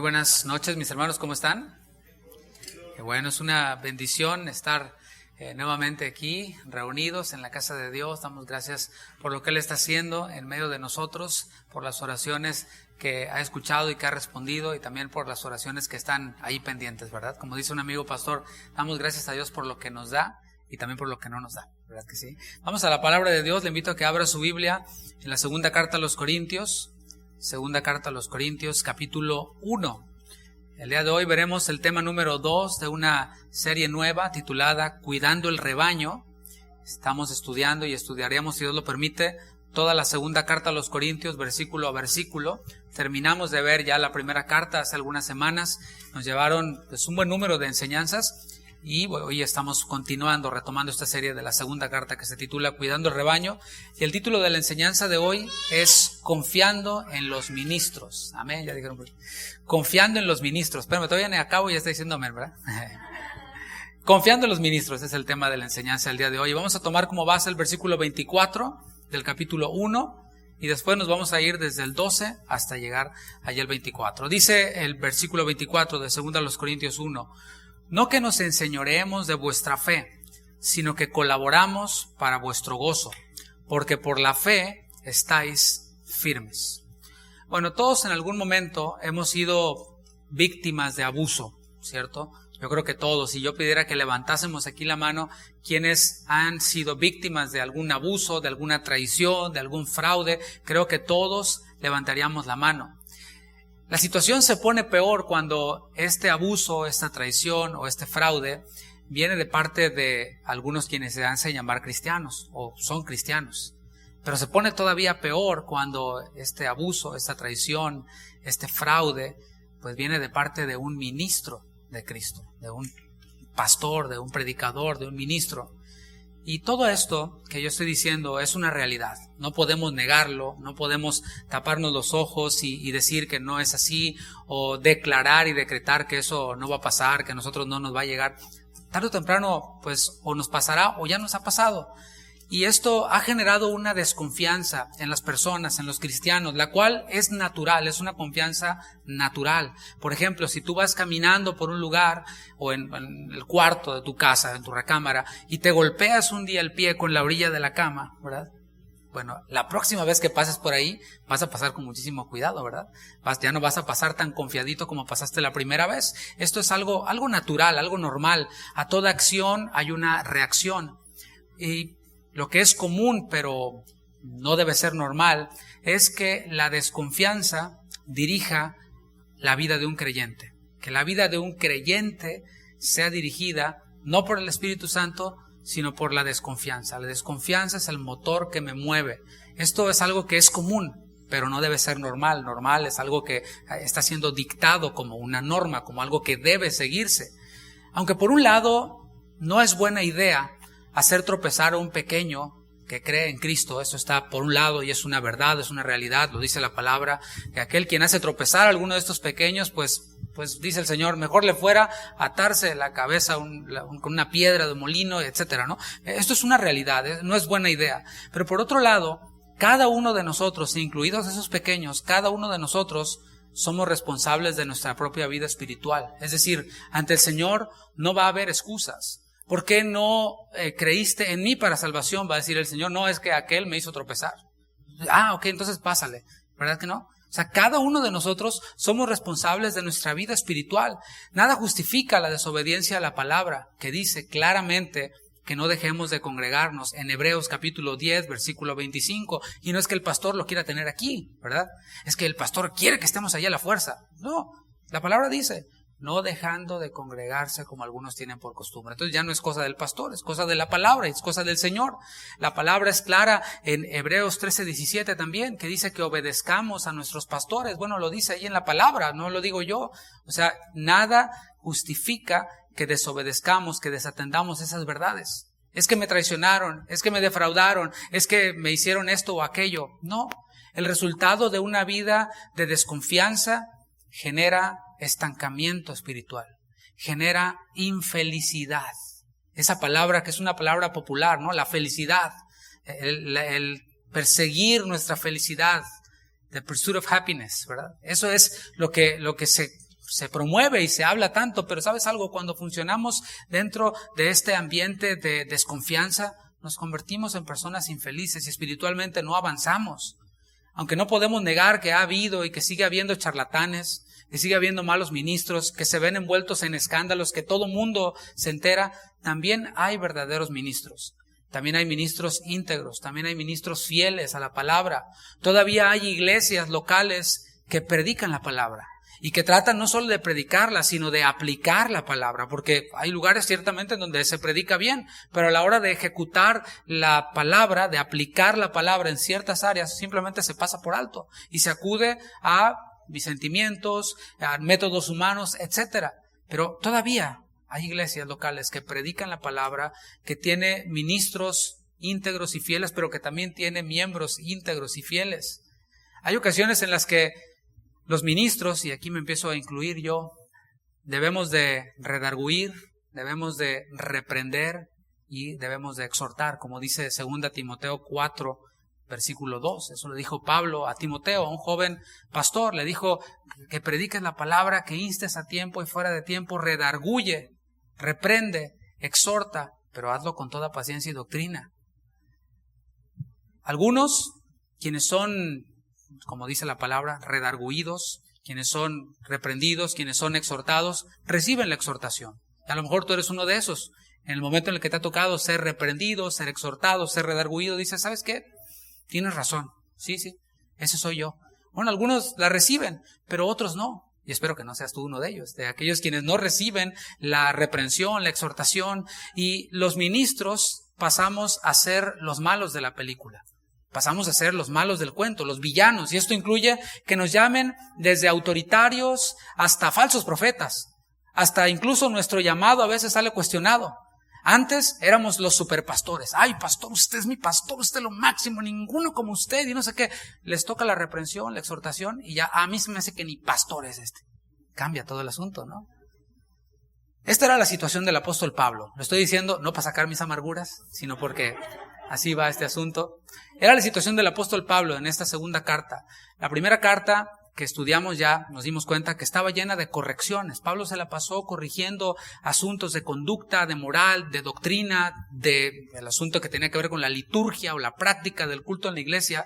buenas noches, mis hermanos, ¿cómo están? Qué bueno, es una bendición estar nuevamente aquí, reunidos en la casa de Dios. Damos gracias por lo que Él está haciendo en medio de nosotros, por las oraciones que ha escuchado y que ha respondido, y también por las oraciones que están ahí pendientes, ¿verdad? Como dice un amigo pastor, damos gracias a Dios por lo que nos da y también por lo que no nos da, ¿verdad que sí? Vamos a la palabra de Dios. Le invito a que abra su Biblia en la segunda carta a los Corintios. Segunda carta a los Corintios, capítulo 1. El día de hoy veremos el tema número 2 de una serie nueva titulada Cuidando el Rebaño. Estamos estudiando y estudiaremos, si Dios lo permite, toda la segunda carta a los Corintios, versículo a versículo. Terminamos de ver ya la primera carta hace algunas semanas. Nos llevaron un buen número de enseñanzas. Y hoy estamos continuando, retomando esta serie de la segunda carta que se titula Cuidando el Rebaño. Y el título de la enseñanza de hoy es Confiando en los ministros. Amén, ya dijeron. Confiando en los ministros. Espérame, todavía ni acabo y ya está diciendo amén, ¿verdad? Confiando en los ministros es el tema de la enseñanza del día de hoy. Y vamos a tomar como base el versículo 24 del capítulo 1. Y después nos vamos a ir desde el 12 hasta llegar allá el 24. Dice el versículo 24 de 2 Corintios 1. No que nos enseñoreemos de vuestra fe, sino que colaboramos para vuestro gozo, porque por la fe estáis firmes. Bueno, todos en algún momento hemos sido víctimas de abuso, ¿cierto? Yo creo que todos. Si yo pidiera que levantásemos aquí la mano, quienes han sido víctimas de algún abuso, de alguna traición, de algún fraude, creo que todos levantaríamos la mano. La situación se pone peor cuando este abuso, esta traición o este fraude viene de parte de algunos quienes se hacen llamar cristianos o son cristianos. Pero se pone todavía peor cuando este abuso, esta traición, este fraude, pues viene de parte de un ministro de Cristo, de un pastor, de un predicador, de un ministro. Y todo esto que yo estoy diciendo es una realidad. No podemos negarlo, no podemos taparnos los ojos y decir que no es así, o declarar y decretar que eso no va a pasar, que a nosotros no nos va a llegar. Tarde o temprano, pues, o nos pasará o ya nos ha pasado. Y esto ha generado una desconfianza en las personas, en los cristianos, la cual es natural, es una confianza natural. Por ejemplo, si tú vas caminando por un lugar o en el cuarto de tu casa, en tu recámara, y te golpeas un día el pie con la orilla de la cama, ¿verdad? Bueno, la próxima vez que pases por ahí, vas a pasar con muchísimo cuidado, ¿verdad? Ya no vas a pasar tan confiadito como pasaste la primera vez. Esto es algo natural, algo normal. A toda acción hay una reacción. Y lo que es común, pero no debe ser normal, es que la desconfianza dirija la vida de un creyente. Que la vida de un creyente sea dirigida no por el Espíritu Santo, sino por la desconfianza. La desconfianza es el motor que me mueve. Esto es algo que es común, pero no debe ser normal. Normal es algo que está siendo dictado como una norma, como algo que debe seguirse. Aunque por un lado no es buena idea hacer tropezar a un pequeño que cree en Cristo. Eso está por un lado y es una verdad, es una realidad, lo dice la palabra, que aquel quien hace tropezar a alguno de estos pequeños, pues dice el Señor, mejor le fuera atarse la cabeza con una piedra de molino, etcétera, ¿no? Esto es una realidad, no es buena idea. Pero por otro lado, cada uno de nosotros, incluidos esos pequeños, cada uno de nosotros somos responsables de nuestra propia vida espiritual. Es decir, ante el Señor no va a haber excusas. ¿Por qué no creíste en mí para salvación? Va a decir el Señor, no, es que aquel me hizo tropezar. Ok, entonces pásale. ¿Verdad que no? O sea, cada uno de nosotros somos responsables de nuestra vida espiritual. Nada justifica la desobediencia a la palabra, que dice claramente que no dejemos de congregarnos en Hebreos capítulo 10, versículo 25. Y no es que el pastor lo quiera tener aquí, ¿verdad? Es que el pastor quiere que estemos allá a la fuerza. No, la palabra dice, no dejando de congregarse como algunos tienen por costumbre. Entonces ya no es cosa del pastor, es cosa de la palabra, es cosa del Señor. La palabra es clara en Hebreos 13:17 también, que dice que obedezcamos a nuestros pastores. Bueno, lo dice ahí en la palabra, no lo digo yo. O sea, nada justifica que desobedezcamos, que desatendamos esas verdades. Es que me traicionaron, es que me defraudaron, es que me hicieron esto o aquello. No, el resultado de una vida de desconfianza genera estancamiento espiritual, genera infelicidad. Esa palabra que es una palabra popular, ¿no? La felicidad, el perseguir nuestra felicidad, the pursuit of happiness, ¿verdad? Eso es lo que se se promueve y se habla tanto, pero ¿sabes algo? Cuando funcionamos dentro de este ambiente de desconfianza, nos convertimos en personas infelices y espiritualmente no avanzamos. Aunque no podemos negar que ha habido y que sigue habiendo charlatanes, que sigue habiendo malos ministros, que se ven envueltos en escándalos, que todo mundo se entera, también hay verdaderos ministros. También hay ministros íntegros, también hay ministros fieles a la palabra. Todavía hay iglesias locales que predican la palabra y que tratan no solo de predicarla, sino de aplicar la palabra, porque hay lugares ciertamente en donde se predica bien, pero a la hora de ejecutar la palabra, de aplicar la palabra en ciertas áreas, simplemente se pasa por alto y se acude a sentimientos, a métodos humanos, etcétera. Pero todavía hay iglesias locales que predican la palabra, que tiene ministros íntegros y fieles, pero que también tiene miembros íntegros y fieles. Hay ocasiones en las que los ministros, y aquí me empiezo a incluir yo, debemos de redarguir, debemos de reprender y debemos de exhortar, como dice 2 Timoteo 4, versículo 2. Eso le dijo Pablo a Timoteo, a un joven pastor. Le dijo que prediques la palabra, que instes a tiempo y fuera de tiempo, redarguye, reprende, exhorta, pero hazlo con toda paciencia y doctrina. Algunos, quienes son, como dice la palabra, redarguidos, quienes son reprendidos, quienes son exhortados, reciben la exhortación. Y a lo mejor tú eres uno de esos. En el momento en el que te ha tocado ser reprendido, ser exhortado, ser redarguido, dices, ¿sabes qué? Tienes razón. Sí, ese soy yo. Bueno, algunos la reciben, pero otros no. Y espero que no seas tú uno de ellos, de aquellos quienes no reciben la reprensión, la exhortación. Y los ministros pasamos a ser los malos de la película. Pasamos a ser los malos del cuento, los villanos. Y esto incluye que nos llamen desde autoritarios hasta falsos profetas. Hasta incluso nuestro llamado a veces sale cuestionado. Antes éramos los superpastores. Ay, pastor, usted es mi pastor, usted es lo máximo, ninguno como usted y no sé qué. Les toca la reprensión, la exhortación y ya a mí se me hace que ni pastor es este. Cambia todo el asunto, ¿no? Esta era la situación del apóstol Pablo. Lo estoy diciendo no para sacar mis amarguras, sino porque así va este asunto. Era la situación del apóstol Pablo en esta segunda carta. La primera carta que estudiamos ya nos dimos cuenta que estaba llena de correcciones. Pablo se la pasó corrigiendo asuntos de conducta, de moral, de doctrina, del asunto que tenía que ver con la liturgia o la práctica del culto en la iglesia.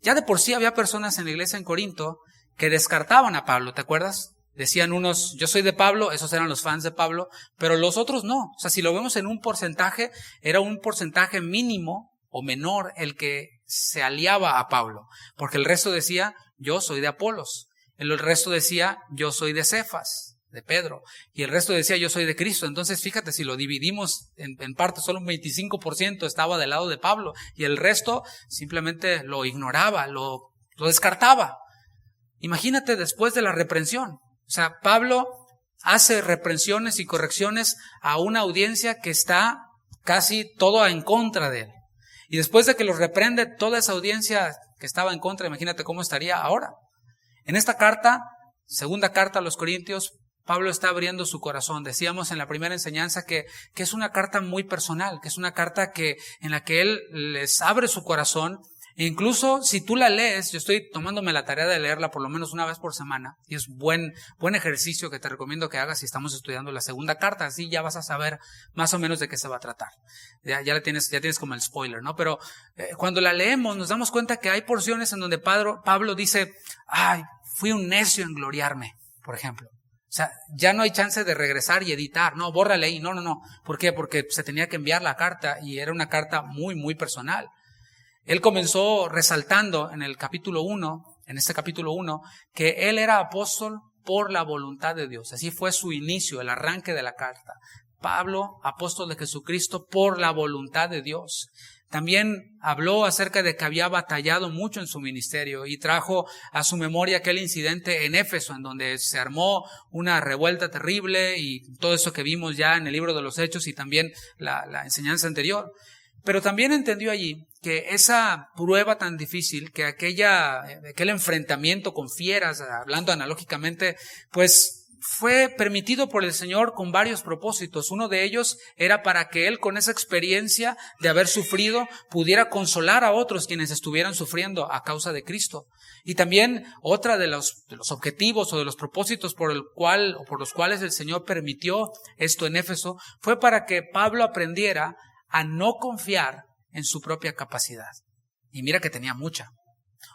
Ya de por sí había personas en la iglesia en Corinto que descartaban a Pablo, ¿te acuerdas? Decían unos, yo soy de Pablo, esos eran los fans de Pablo, pero los otros no. O sea, si lo vemos en un porcentaje, era un porcentaje mínimo o menor el que se aliaba a Pablo, porque el resto decía, yo soy de Apolos, el resto decía, yo soy de Cefas, de Pedro, y el resto decía, yo soy de Cristo. Entonces, fíjate, si lo dividimos en parte, solo un 25% estaba del lado de Pablo, y el resto simplemente lo ignoraba, lo descartaba. Imagínate después de la reprensión. O sea, Pablo hace reprensiones y correcciones a una audiencia que está casi todo en contra de él. Y después de que los reprende toda esa audiencia que estaba en contra, imagínate cómo estaría ahora. En esta carta, segunda carta a los Corintios, Pablo está abriendo su corazón. Decíamos en la primera enseñanza que es una carta muy personal, que es una carta en la que él les abre su corazón. E incluso si tú la lees, yo estoy tomándome la tarea de leerla por lo menos una vez por semana, y es buen ejercicio que te recomiendo que hagas si estamos estudiando la segunda carta, así ya vas a saber más o menos de qué se va a tratar. Ya tienes como el spoiler, ¿no? Pero cuando la leemos nos damos cuenta que hay porciones en donde Pablo dice, ay, fui un necio en gloriarme, por ejemplo. O sea, ya no hay chance de regresar y editar, no, bórrale ahí, no. ¿Por qué? Porque se tenía que enviar la carta y era una carta muy, muy personal. Él comenzó resaltando en este capítulo 1, que él era apóstol por la voluntad de Dios. Así fue su inicio, el arranque de la carta. Pablo, apóstol de Jesucristo por la voluntad de Dios. También habló acerca de que había batallado mucho en su ministerio y trajo a su memoria aquel incidente en Éfeso, en donde se armó una revuelta terrible y todo eso que vimos ya en el libro de los Hechos y también la enseñanza anterior. Pero también entendió allí que esa prueba tan difícil, que aquel enfrentamiento con fieras, hablando analógicamente, pues fue permitido por el Señor con varios propósitos. Uno de ellos era para que Él, con esa experiencia de haber sufrido, pudiera consolar a otros quienes estuvieran sufriendo a causa de Cristo. Y también otra de los objetivos o de los propósitos por los cuales el Señor permitió esto en Éfeso fue para que Pablo aprendiera a no confiar en su propia capacidad. Y mira que tenía mucha.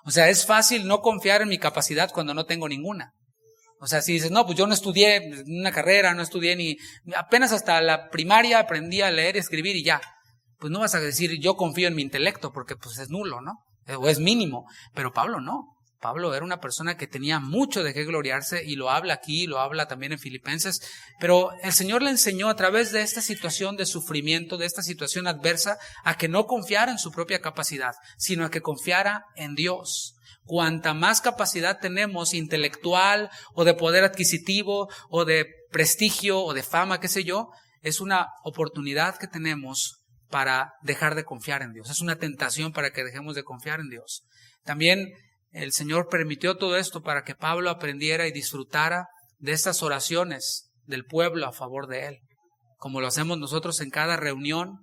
O sea, es fácil no confiar en mi capacidad cuando no tengo ninguna. O sea, si dices, no, pues yo no estudié una carrera, no estudié apenas hasta la primaria aprendí a leer y escribir y ya. Pues no vas a decir, yo confío en mi intelecto, porque pues es nulo, ¿no? O es mínimo. Pero Pablo no. Pablo era una persona que tenía mucho de qué gloriarse y lo habla aquí, lo habla también en Filipenses. Pero el Señor le enseñó a través de esta situación de sufrimiento, de esta situación adversa, a que no confiara en su propia capacidad, sino a que confiara en Dios. Cuanta más capacidad tenemos intelectual o de poder adquisitivo o de prestigio o de fama, qué sé yo, es una oportunidad que tenemos para dejar de confiar en Dios. Es una tentación para que dejemos de confiar en Dios. También el Señor permitió todo esto para que Pablo aprendiera y disfrutara de estas oraciones del pueblo a favor de él, como lo hacemos nosotros en cada reunión.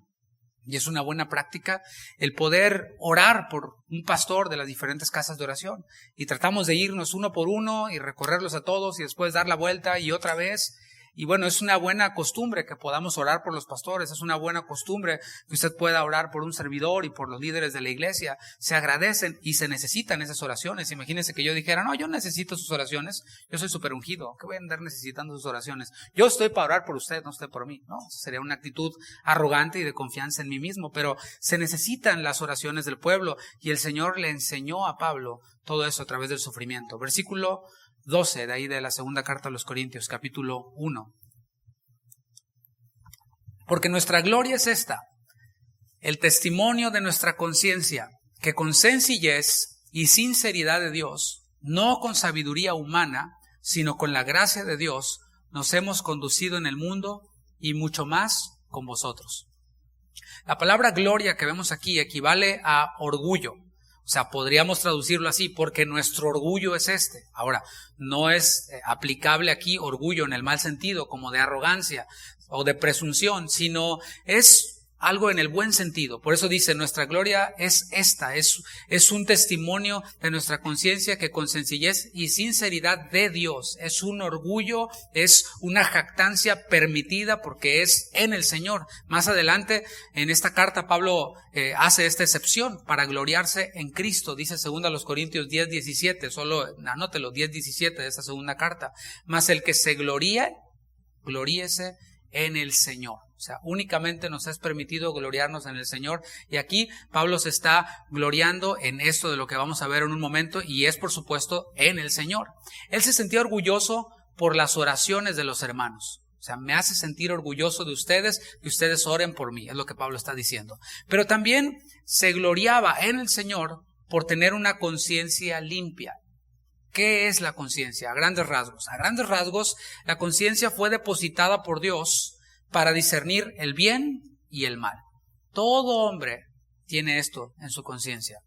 Y es una buena práctica el poder orar por un pastor de las diferentes casas de oración. Y tratamos de irnos uno por uno y recorrerlos a todos y después dar la vuelta y otra vez. Y bueno, es una buena costumbre que podamos orar por los pastores. Es una buena costumbre que usted pueda orar por un servidor y por los líderes de la iglesia. Se agradecen y se necesitan esas oraciones. Imagínense que yo dijera, no, yo necesito sus oraciones. Yo soy súper ungido. ¿Qué voy a andar necesitando sus oraciones? Yo estoy para orar por usted, no usted por mí. No, sería una actitud arrogante y de confianza en mí mismo. Pero se necesitan las oraciones del pueblo. Y el Señor le enseñó a Pablo todo eso a través del sufrimiento. Versículo 12, de ahí de la segunda carta a los Corintios, capítulo 1. Porque nuestra gloria es esta, el testimonio de nuestra conciencia, que con sencillez y sinceridad de Dios, no con sabiduría humana, sino con la gracia de Dios, nos hemos conducido en el mundo y mucho más con vosotros. La palabra gloria que vemos aquí equivale a orgullo. O sea, podríamos traducirlo así, porque nuestro orgullo es este. Ahora, no es aplicable aquí orgullo en el mal sentido, como de arrogancia o de presunción, sino es algo en el buen sentido. Por eso dice, nuestra gloria es esta, es un testimonio de nuestra conciencia que con sencillez y sinceridad de Dios, es un orgullo, es una jactancia permitida porque es en el Señor. Más adelante en esta carta Pablo hace esta excepción para gloriarse en Cristo. Dice 2 Corintios 10:17, solo anótelo, 10:17 de esta segunda carta. Mas el que se gloríe, gloríese en el Señor. O sea, únicamente nos es permitido gloriarnos en el Señor. Y aquí Pablo se está gloriando en esto de lo que vamos a ver en un momento, y es por supuesto en el Señor. Él se sentía orgulloso por las oraciones de los hermanos. O sea, me hace sentir orgulloso de ustedes, que ustedes oren por mí, es lo que Pablo está diciendo. Pero también se gloriaba en el Señor por tener una conciencia limpia. ¿Qué es la conciencia? A grandes rasgos. A grandes rasgos, la conciencia fue depositada por Dios para discernir el bien y el mal. Todo hombre tiene esto en su conciencia.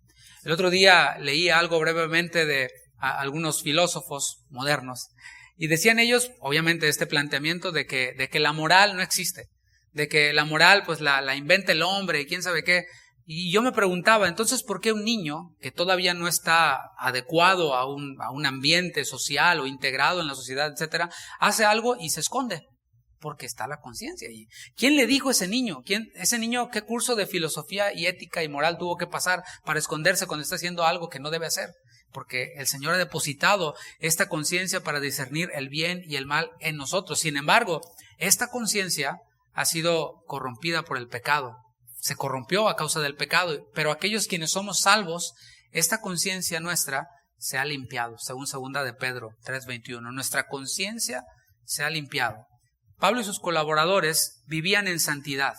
El otro día leí algo brevemente de algunos filósofos modernos y decían ellos, obviamente, este planteamiento de que la moral no existe, de que la moral pues la inventa el hombre y quién sabe qué. Y yo me preguntaba, entonces, ¿por qué un niño que todavía no está adecuado a un ambiente social o integrado en la sociedad, etcétera, hace algo y se esconde? Porque está la conciencia allí. ¿Quién le dijo a ese niño? Ese niño, ¿qué curso de filosofía y ética y moral tuvo que pasar para esconderse cuando está haciendo algo que no debe hacer? Porque el Señor ha depositado esta conciencia para discernir el bien y el mal en nosotros. Sin embargo, esta conciencia ha sido corrompida por el pecado. Se corrompió a causa del pecado, pero aquellos quienes somos salvos, esta conciencia nuestra se ha limpiado, según 2 de Pedro 3:21. Nuestra conciencia se ha limpiado. Pablo y sus colaboradores vivían en santidad.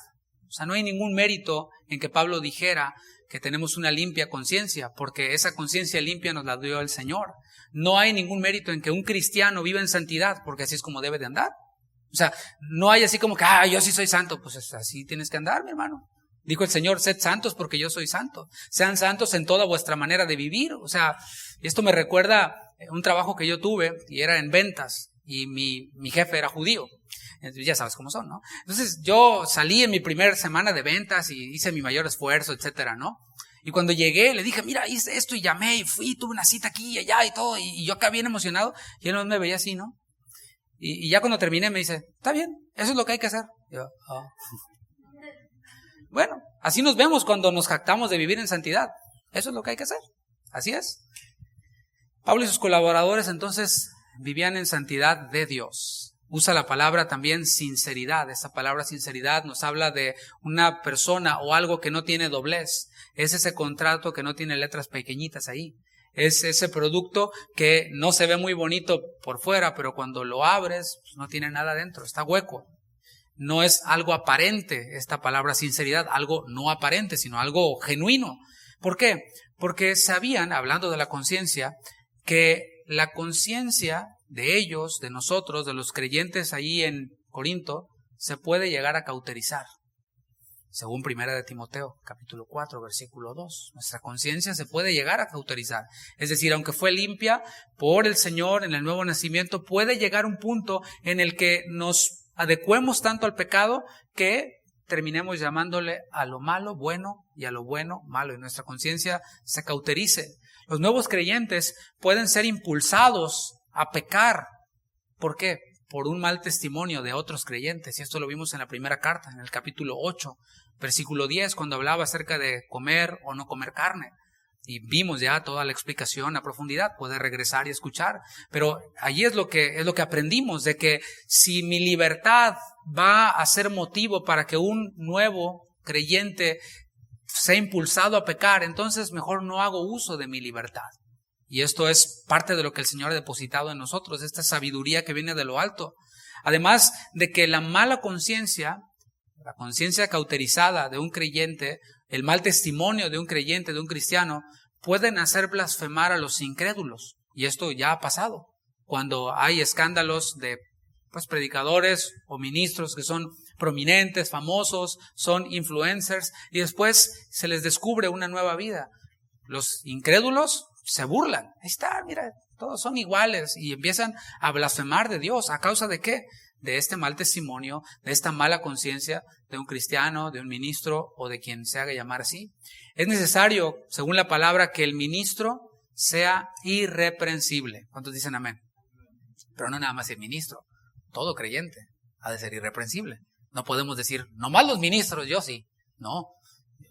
O sea, no hay ningún mérito en que Pablo dijera que tenemos una limpia conciencia, porque esa conciencia limpia nos la dio el Señor. No hay ningún mérito en que un cristiano viva en santidad, porque así es como debe de andar. O sea, no hay así como que, yo sí soy santo. Pues así tienes que andar, mi hermano. Dijo el Señor, sed santos porque yo soy santo. Sean santos en toda vuestra manera de vivir. O sea, esto me recuerda un trabajo que yo tuve y era en ventas. y mi jefe era judío. Entonces, ya sabes cómo son, ¿no? Entonces yo salí en mi primera semana de ventas y hice mi mayor esfuerzo, etcétera, ¿no? Y cuando llegué le dije, mira, hice esto y llamé y fui, tuve una cita aquí y allá y todo, y yo acá bien emocionado, y él no me veía así, ¿no? Y ya cuando terminé me dice, está bien, eso es lo que hay que hacer. Yo, oh. Bueno, así nos vemos cuando nos jactamos de vivir en santidad. Eso es lo que hay que hacer. Así es. Pablo y sus colaboradores entonces vivían en santidad de Dios. Usa la palabra también sinceridad. Esa palabra sinceridad nos habla de una persona o algo que no tiene doblez. Es ese contrato que no tiene letras pequeñitas ahí. Es ese producto que no se ve muy bonito por fuera, pero cuando lo abres, pues no tiene nada dentro, está hueco. No es algo aparente esta palabra sinceridad, algo no aparente, sino algo genuino. ¿Por qué? Porque sabían, hablando de la conciencia, que la conciencia de ellos, de nosotros, de los creyentes ahí en Corinto, se puede llegar a cauterizar. Según Primera de Timoteo, capítulo 4, versículo 2. Nuestra conciencia se puede llegar a cauterizar. Es decir, aunque fue limpia por el Señor en el nuevo nacimiento, puede llegar un punto en el que nos adecuemos tanto al pecado que terminemos llamándole a lo malo bueno y a lo bueno malo, y nuestra conciencia se cauterice. Los nuevos creyentes pueden ser impulsados a pecar. ¿Por qué? Por un mal testimonio de otros creyentes. Y esto lo vimos en la primera carta, en el capítulo 8, versículo 10, cuando hablaba acerca de comer o no comer carne. Y vimos ya toda la explicación a profundidad, puede regresar y escuchar. Pero allí es lo que aprendimos, de que si mi libertad va a ser motivo para que un nuevo creyente sea impulsado a pecar, entonces mejor no hago uso de mi libertad. Y esto es parte de lo que el Señor ha depositado en nosotros, esta sabiduría que viene de lo alto. Además de que la mala conciencia, la conciencia cauterizada de un creyente, el mal testimonio de un creyente, de un cristiano, pueden hacer blasfemar a los incrédulos. Y esto ya ha pasado. Cuando hay escándalos de predicadores o ministros que son prominentes, famosos, son influencers, y después se les descubre una nueva vida. Los incrédulos se burlan. Ahí está, mira, todos son iguales, y empiezan a blasfemar de Dios. ¿A causa de qué? De este mal testimonio, de esta mala conciencia de un cristiano, de un ministro o de quien se haga llamar así. Es necesario, según la palabra, que el ministro sea irreprensible. ¿Cuántos dicen amén? Pero no nada más el ministro, todo creyente ha de ser irreprensible. No podemos decir, nomás los ministros, yo sí. No,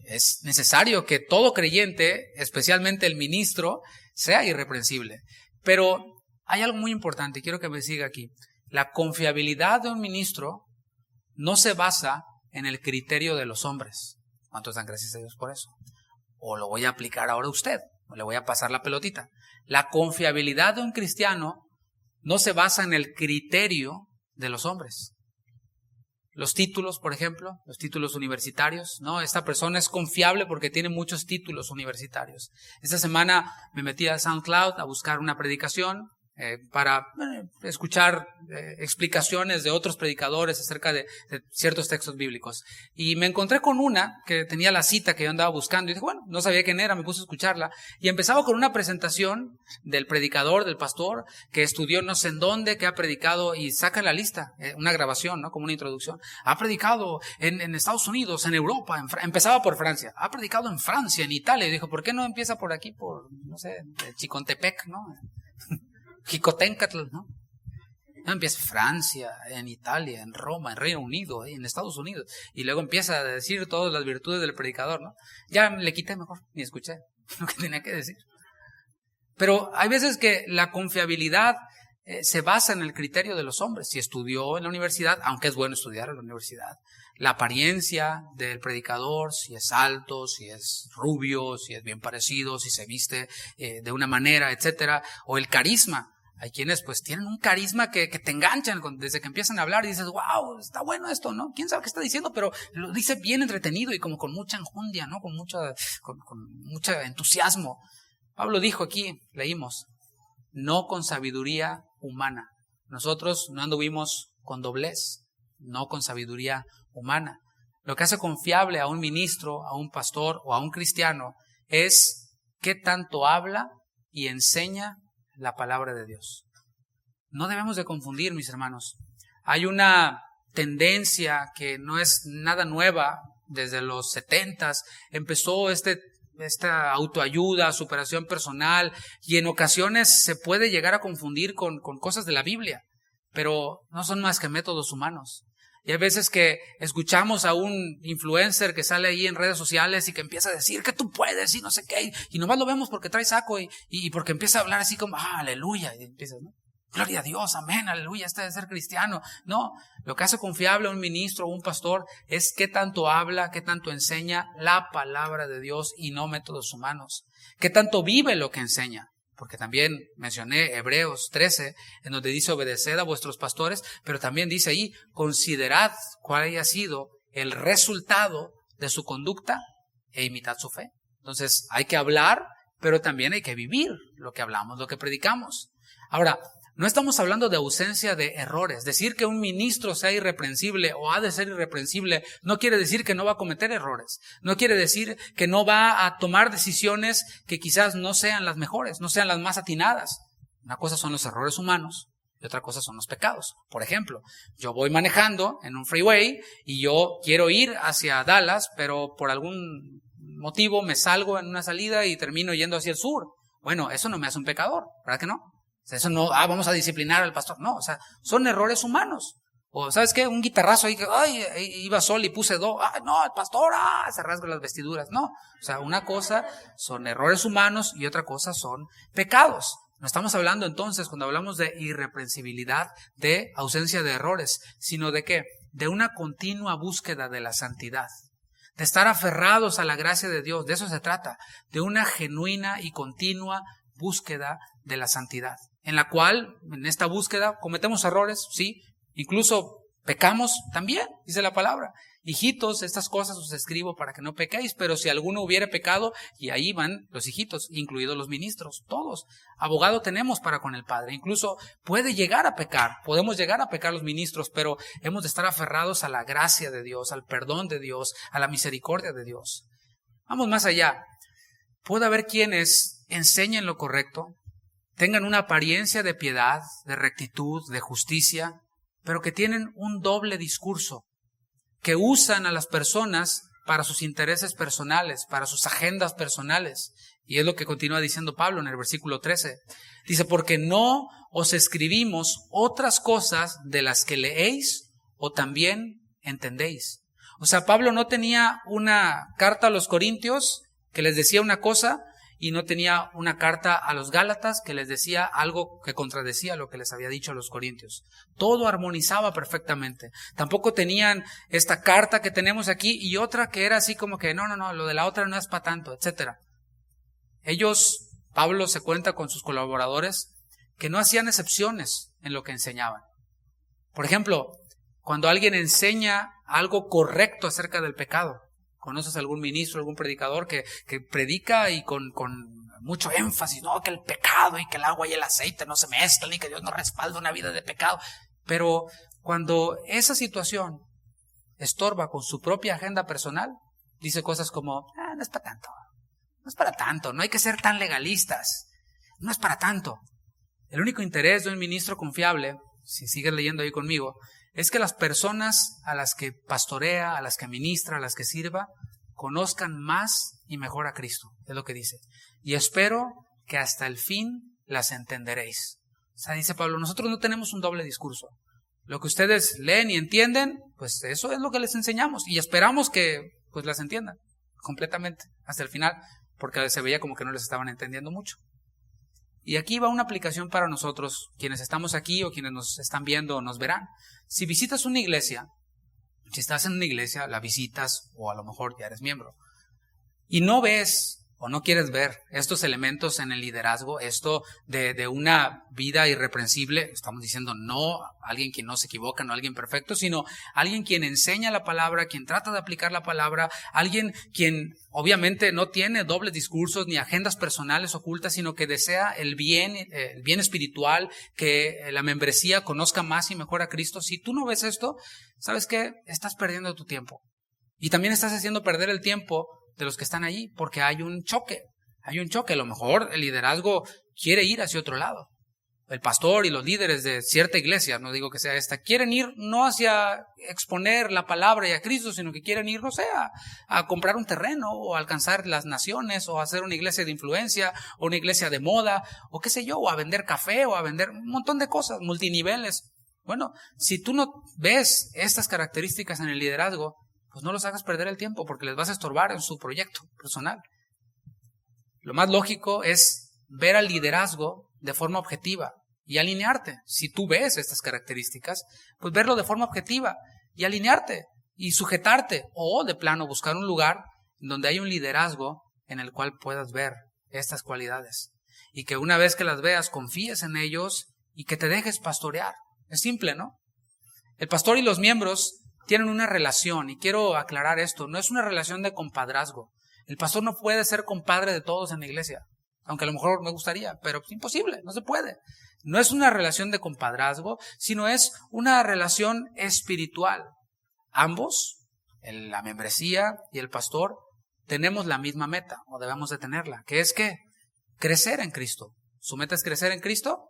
es necesario que todo creyente, especialmente el ministro, sea irreprensible. Pero hay algo muy importante, quiero que me siga aquí. La confiabilidad de un ministro no se basa en el criterio de los hombres. ¿Cuántos dan gracias a Dios por eso? O lo voy a aplicar ahora a usted, o le voy a pasar la pelotita. La confiabilidad de un cristiano no se basa en el criterio de los hombres. Los títulos, por ejemplo, los títulos universitarios, ¿no? Esta persona es confiable porque tiene muchos títulos universitarios. Esta semana me metí a SoundCloud a buscar una predicación para escuchar explicaciones de otros predicadores acerca de ciertos textos bíblicos. Y me encontré con una que tenía la cita que yo andaba buscando y dije, bueno, no sabía quién era, me puse a escucharla. Y empezaba con una presentación del predicador, del pastor, que estudió no sé en dónde, que ha predicado, y saca la lista, una grabación, ¿no? Como una introducción. Ha predicado en Estados Unidos, en Europa, empezaba por Francia. Ha predicado en Francia, en Italia. Y dijo, ¿por qué no empieza por aquí, por, no sé, Chicontepec, ¿no? Jicotencatl, ¿no? No, empieza Francia, en Italia, en Roma, en Reino Unido, en Estados Unidos. Y luego empieza a decir todas las virtudes del predicador, ¿no? Ya le quité mejor, ni escuché lo que tenía que decir. Pero hay veces que la confiabilidad se basa en el criterio de los hombres. Si estudió en la universidad, aunque es bueno estudiar en la universidad, la apariencia del predicador, si es alto, si es rubio, si es bien parecido, si se viste de una manera, etcétera, o el carisma. Hay quienes pues tienen un carisma que te enganchan desde que empiezan a hablar y dices, wow, está bueno esto, ¿no? ¿Quién sabe qué está diciendo? Pero lo dice bien entretenido y como con mucha enjundia, ¿no? Con mucho entusiasmo. Pablo dijo aquí, leímos, no con sabiduría humana. Nosotros no anduvimos con doblez, no con sabiduría humana. Lo que hace confiable a un ministro, a un pastor o a un cristiano es qué tanto habla y enseña la palabra de Dios. No debemos de confundir, mis hermanos. Hay una tendencia que no es nada nueva. Desde los 70s empezó esta autoayuda, superación personal, y en ocasiones se puede llegar a confundir con cosas de la Biblia, pero no son más que métodos humanos. Y hay veces que escuchamos a un influencer que sale ahí en redes sociales y que empieza a decir que tú puedes y no sé qué, y nomás lo vemos porque trae saco y porque empieza a hablar así como, aleluya, y empieza, ¿no? Gloria a Dios, amén, aleluya, este debe ser cristiano. No, lo que hace confiable a un ministro o un pastor es qué tanto habla, qué tanto enseña la palabra de Dios y no métodos humanos. Qué tanto vive lo que enseña. Porque también mencioné Hebreos 13, en donde dice obedeced a vuestros pastores, pero también dice ahí, considerad cuál haya sido el resultado de su conducta e imitad su fe. Entonces hay que hablar, pero también hay que vivir lo que hablamos, lo que predicamos. Ahora, no estamos hablando de ausencia de errores. Decir que un ministro sea irreprensible o ha de ser irreprensible no quiere decir que no va a cometer errores. No quiere decir que no va a tomar decisiones que quizás no sean las mejores, no sean las más atinadas. Una cosa son los errores humanos y otra cosa son los pecados. Por ejemplo, yo voy manejando en un freeway y yo quiero ir hacia Dallas, pero por algún motivo me salgo en una salida y termino yendo hacia el sur. Bueno, eso no me hace un pecador, ¿verdad que no? Eso no, vamos a disciplinar al pastor. No, o sea, son errores humanos. O, ¿sabes qué? Un guitarrazo ahí que, iba sol y puse do. No, el pastor, se rasga las vestiduras. No, o sea, una cosa son errores humanos y otra cosa son pecados. No estamos hablando entonces, cuando hablamos de irreprensibilidad, de ausencia de errores, sino de ¿qué? De una continua búsqueda de la santidad. De estar aferrados a la gracia de Dios. De eso se trata. De una genuina y continua búsqueda de la santidad, en la cual, en esta búsqueda, cometemos errores, sí, incluso pecamos también, dice la palabra. Hijitos, estas cosas os escribo para que no pequéis, pero si alguno hubiere pecado, y ahí van los hijitos, incluidos los ministros, todos. Abogado tenemos para con el Padre, incluso puede llegar a pecar, podemos llegar a pecar los ministros, pero hemos de estar aferrados a la gracia de Dios, al perdón de Dios, a la misericordia de Dios. Vamos más allá. Puede haber quienes enseñen lo correcto, tengan una apariencia de piedad, de rectitud, de justicia, pero que tienen un doble discurso, que usan a las personas para sus intereses personales, para sus agendas personales. Y es lo que continúa diciendo Pablo en el versículo 13. Dice, porque no os escribimos otras cosas de las que leéis o también entendéis. O sea, Pablo no tenía una carta a los Corintios que les decía una cosa, y no tenía una carta a los Gálatas que les decía algo que contradecía lo que les había dicho a los Corintios. Todo armonizaba perfectamente. Tampoco tenían esta carta que tenemos aquí y otra que era así como que no, lo de la otra no es para tanto, etcétera. Ellos, Pablo se cuenta con sus colaboradores, que no hacían excepciones en lo que enseñaban. Por ejemplo, cuando alguien enseña algo correcto acerca del pecado, ¿conoces algún ministro, algún predicador que predica y con mucho énfasis, no, que el pecado y que el agua y el aceite no se mezclan y que Dios no respalda una vida de pecado? Pero cuando esa situación estorba con su propia agenda personal, dice cosas como, no es para tanto, no es para tanto, no hay que ser tan legalistas, no es para tanto. El único interés de un ministro confiable, si sigues leyendo ahí conmigo, es que las personas a las que pastorea, a las que ministra, a las que sirva, conozcan más y mejor a Cristo, es lo que dice. Y espero que hasta el fin las entenderéis. O sea, dice Pablo, nosotros no tenemos un doble discurso. Lo que ustedes leen y entienden, pues eso es lo que les enseñamos. Y esperamos que pues las entiendan completamente hasta el final, porque se veía como que no les estaban entendiendo mucho. Y aquí va una aplicación para nosotros, quienes estamos aquí o quienes nos están viendo o nos verán. Si visitas una iglesia, si estás en una iglesia, la visitas o a lo mejor ya eres miembro, y no ves o no quieres ver estos elementos en el liderazgo, esto de una vida irreprensible, estamos diciendo no alguien quien no se equivoca, no alguien perfecto, sino alguien quien enseña la palabra, quien trata de aplicar la palabra, alguien quien obviamente no tiene dobles discursos ni agendas personales ocultas, sino que desea el bien espiritual, que la membresía conozca más y mejor a Cristo. Si tú no ves esto, ¿sabes qué? Estás perdiendo tu tiempo. Y también estás haciendo perder el tiempo de los que están allí, porque hay un choque. A lo mejor el liderazgo quiere ir hacia otro lado. el pastor y los líderes de cierta iglesia, no digo que sea esta, quieren ir no hacia exponer la palabra y a Cristo, sino que quieren ir, no sé, a comprar un terreno o a alcanzar las naciones o a hacer una iglesia de influencia o una iglesia de moda o qué sé yo, o a vender café o a vender un montón de cosas, multiniveles. Bueno, si tú no ves estas características en el liderazgo, pues no los hagas perder el tiempo porque les vas a estorbar en su proyecto personal. Lo más lógico es ver al liderazgo de forma objetiva y alinearte. Si tú ves estas características, pues verlo de forma objetiva y alinearte y sujetarte o de plano buscar un lugar donde hay un liderazgo en el cual puedas ver estas cualidades y que una vez que las veas confíes en ellos y que te dejes pastorear. Es simple, ¿no? El pastor y los miembros tienen una relación y quiero aclarar esto, no es una relación de compadrazgo. El pastor no puede ser compadre de todos en la iglesia. Aunque a lo mejor me gustaría, pero es imposible, no se puede. No es una relación de compadrazgo, sino es una relación espiritual. Ambos, la membresía y el pastor, tenemos la misma meta, o debemos de tenerla, que es que crecer en Cristo. ¿Su meta es crecer en Cristo?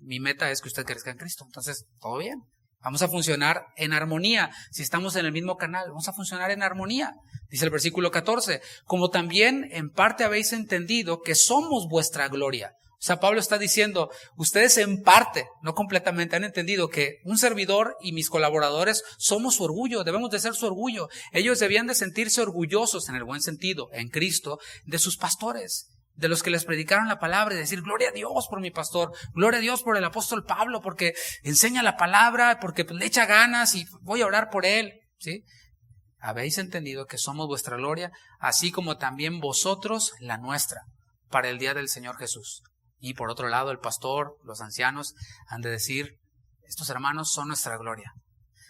Mi meta es que usted crezca en Cristo. Entonces, todo bien. Vamos a funcionar en armonía. Si estamos en el mismo canal, vamos a funcionar en armonía. Dice el versículo 14, como también en parte habéis entendido que somos vuestra gloria. O sea, Pablo está diciendo, ustedes en parte, no completamente, han entendido que un servidor y mis colaboradores somos su orgullo, debemos de ser su orgullo. Ellos debían de sentirse orgullosos, en el buen sentido, en Cristo, de sus pastores, de los que les predicaron la palabra y decir, gloria a Dios por mi pastor, gloria a Dios por el apóstol Pablo, porque enseña la palabra, porque le echa ganas y voy a orar por él, ¿sí? Habéis entendido que somos vuestra gloria, así como también vosotros la nuestra, para el día del Señor Jesús. Y por otro lado, el pastor, los ancianos, han de decir, estos hermanos son nuestra gloria.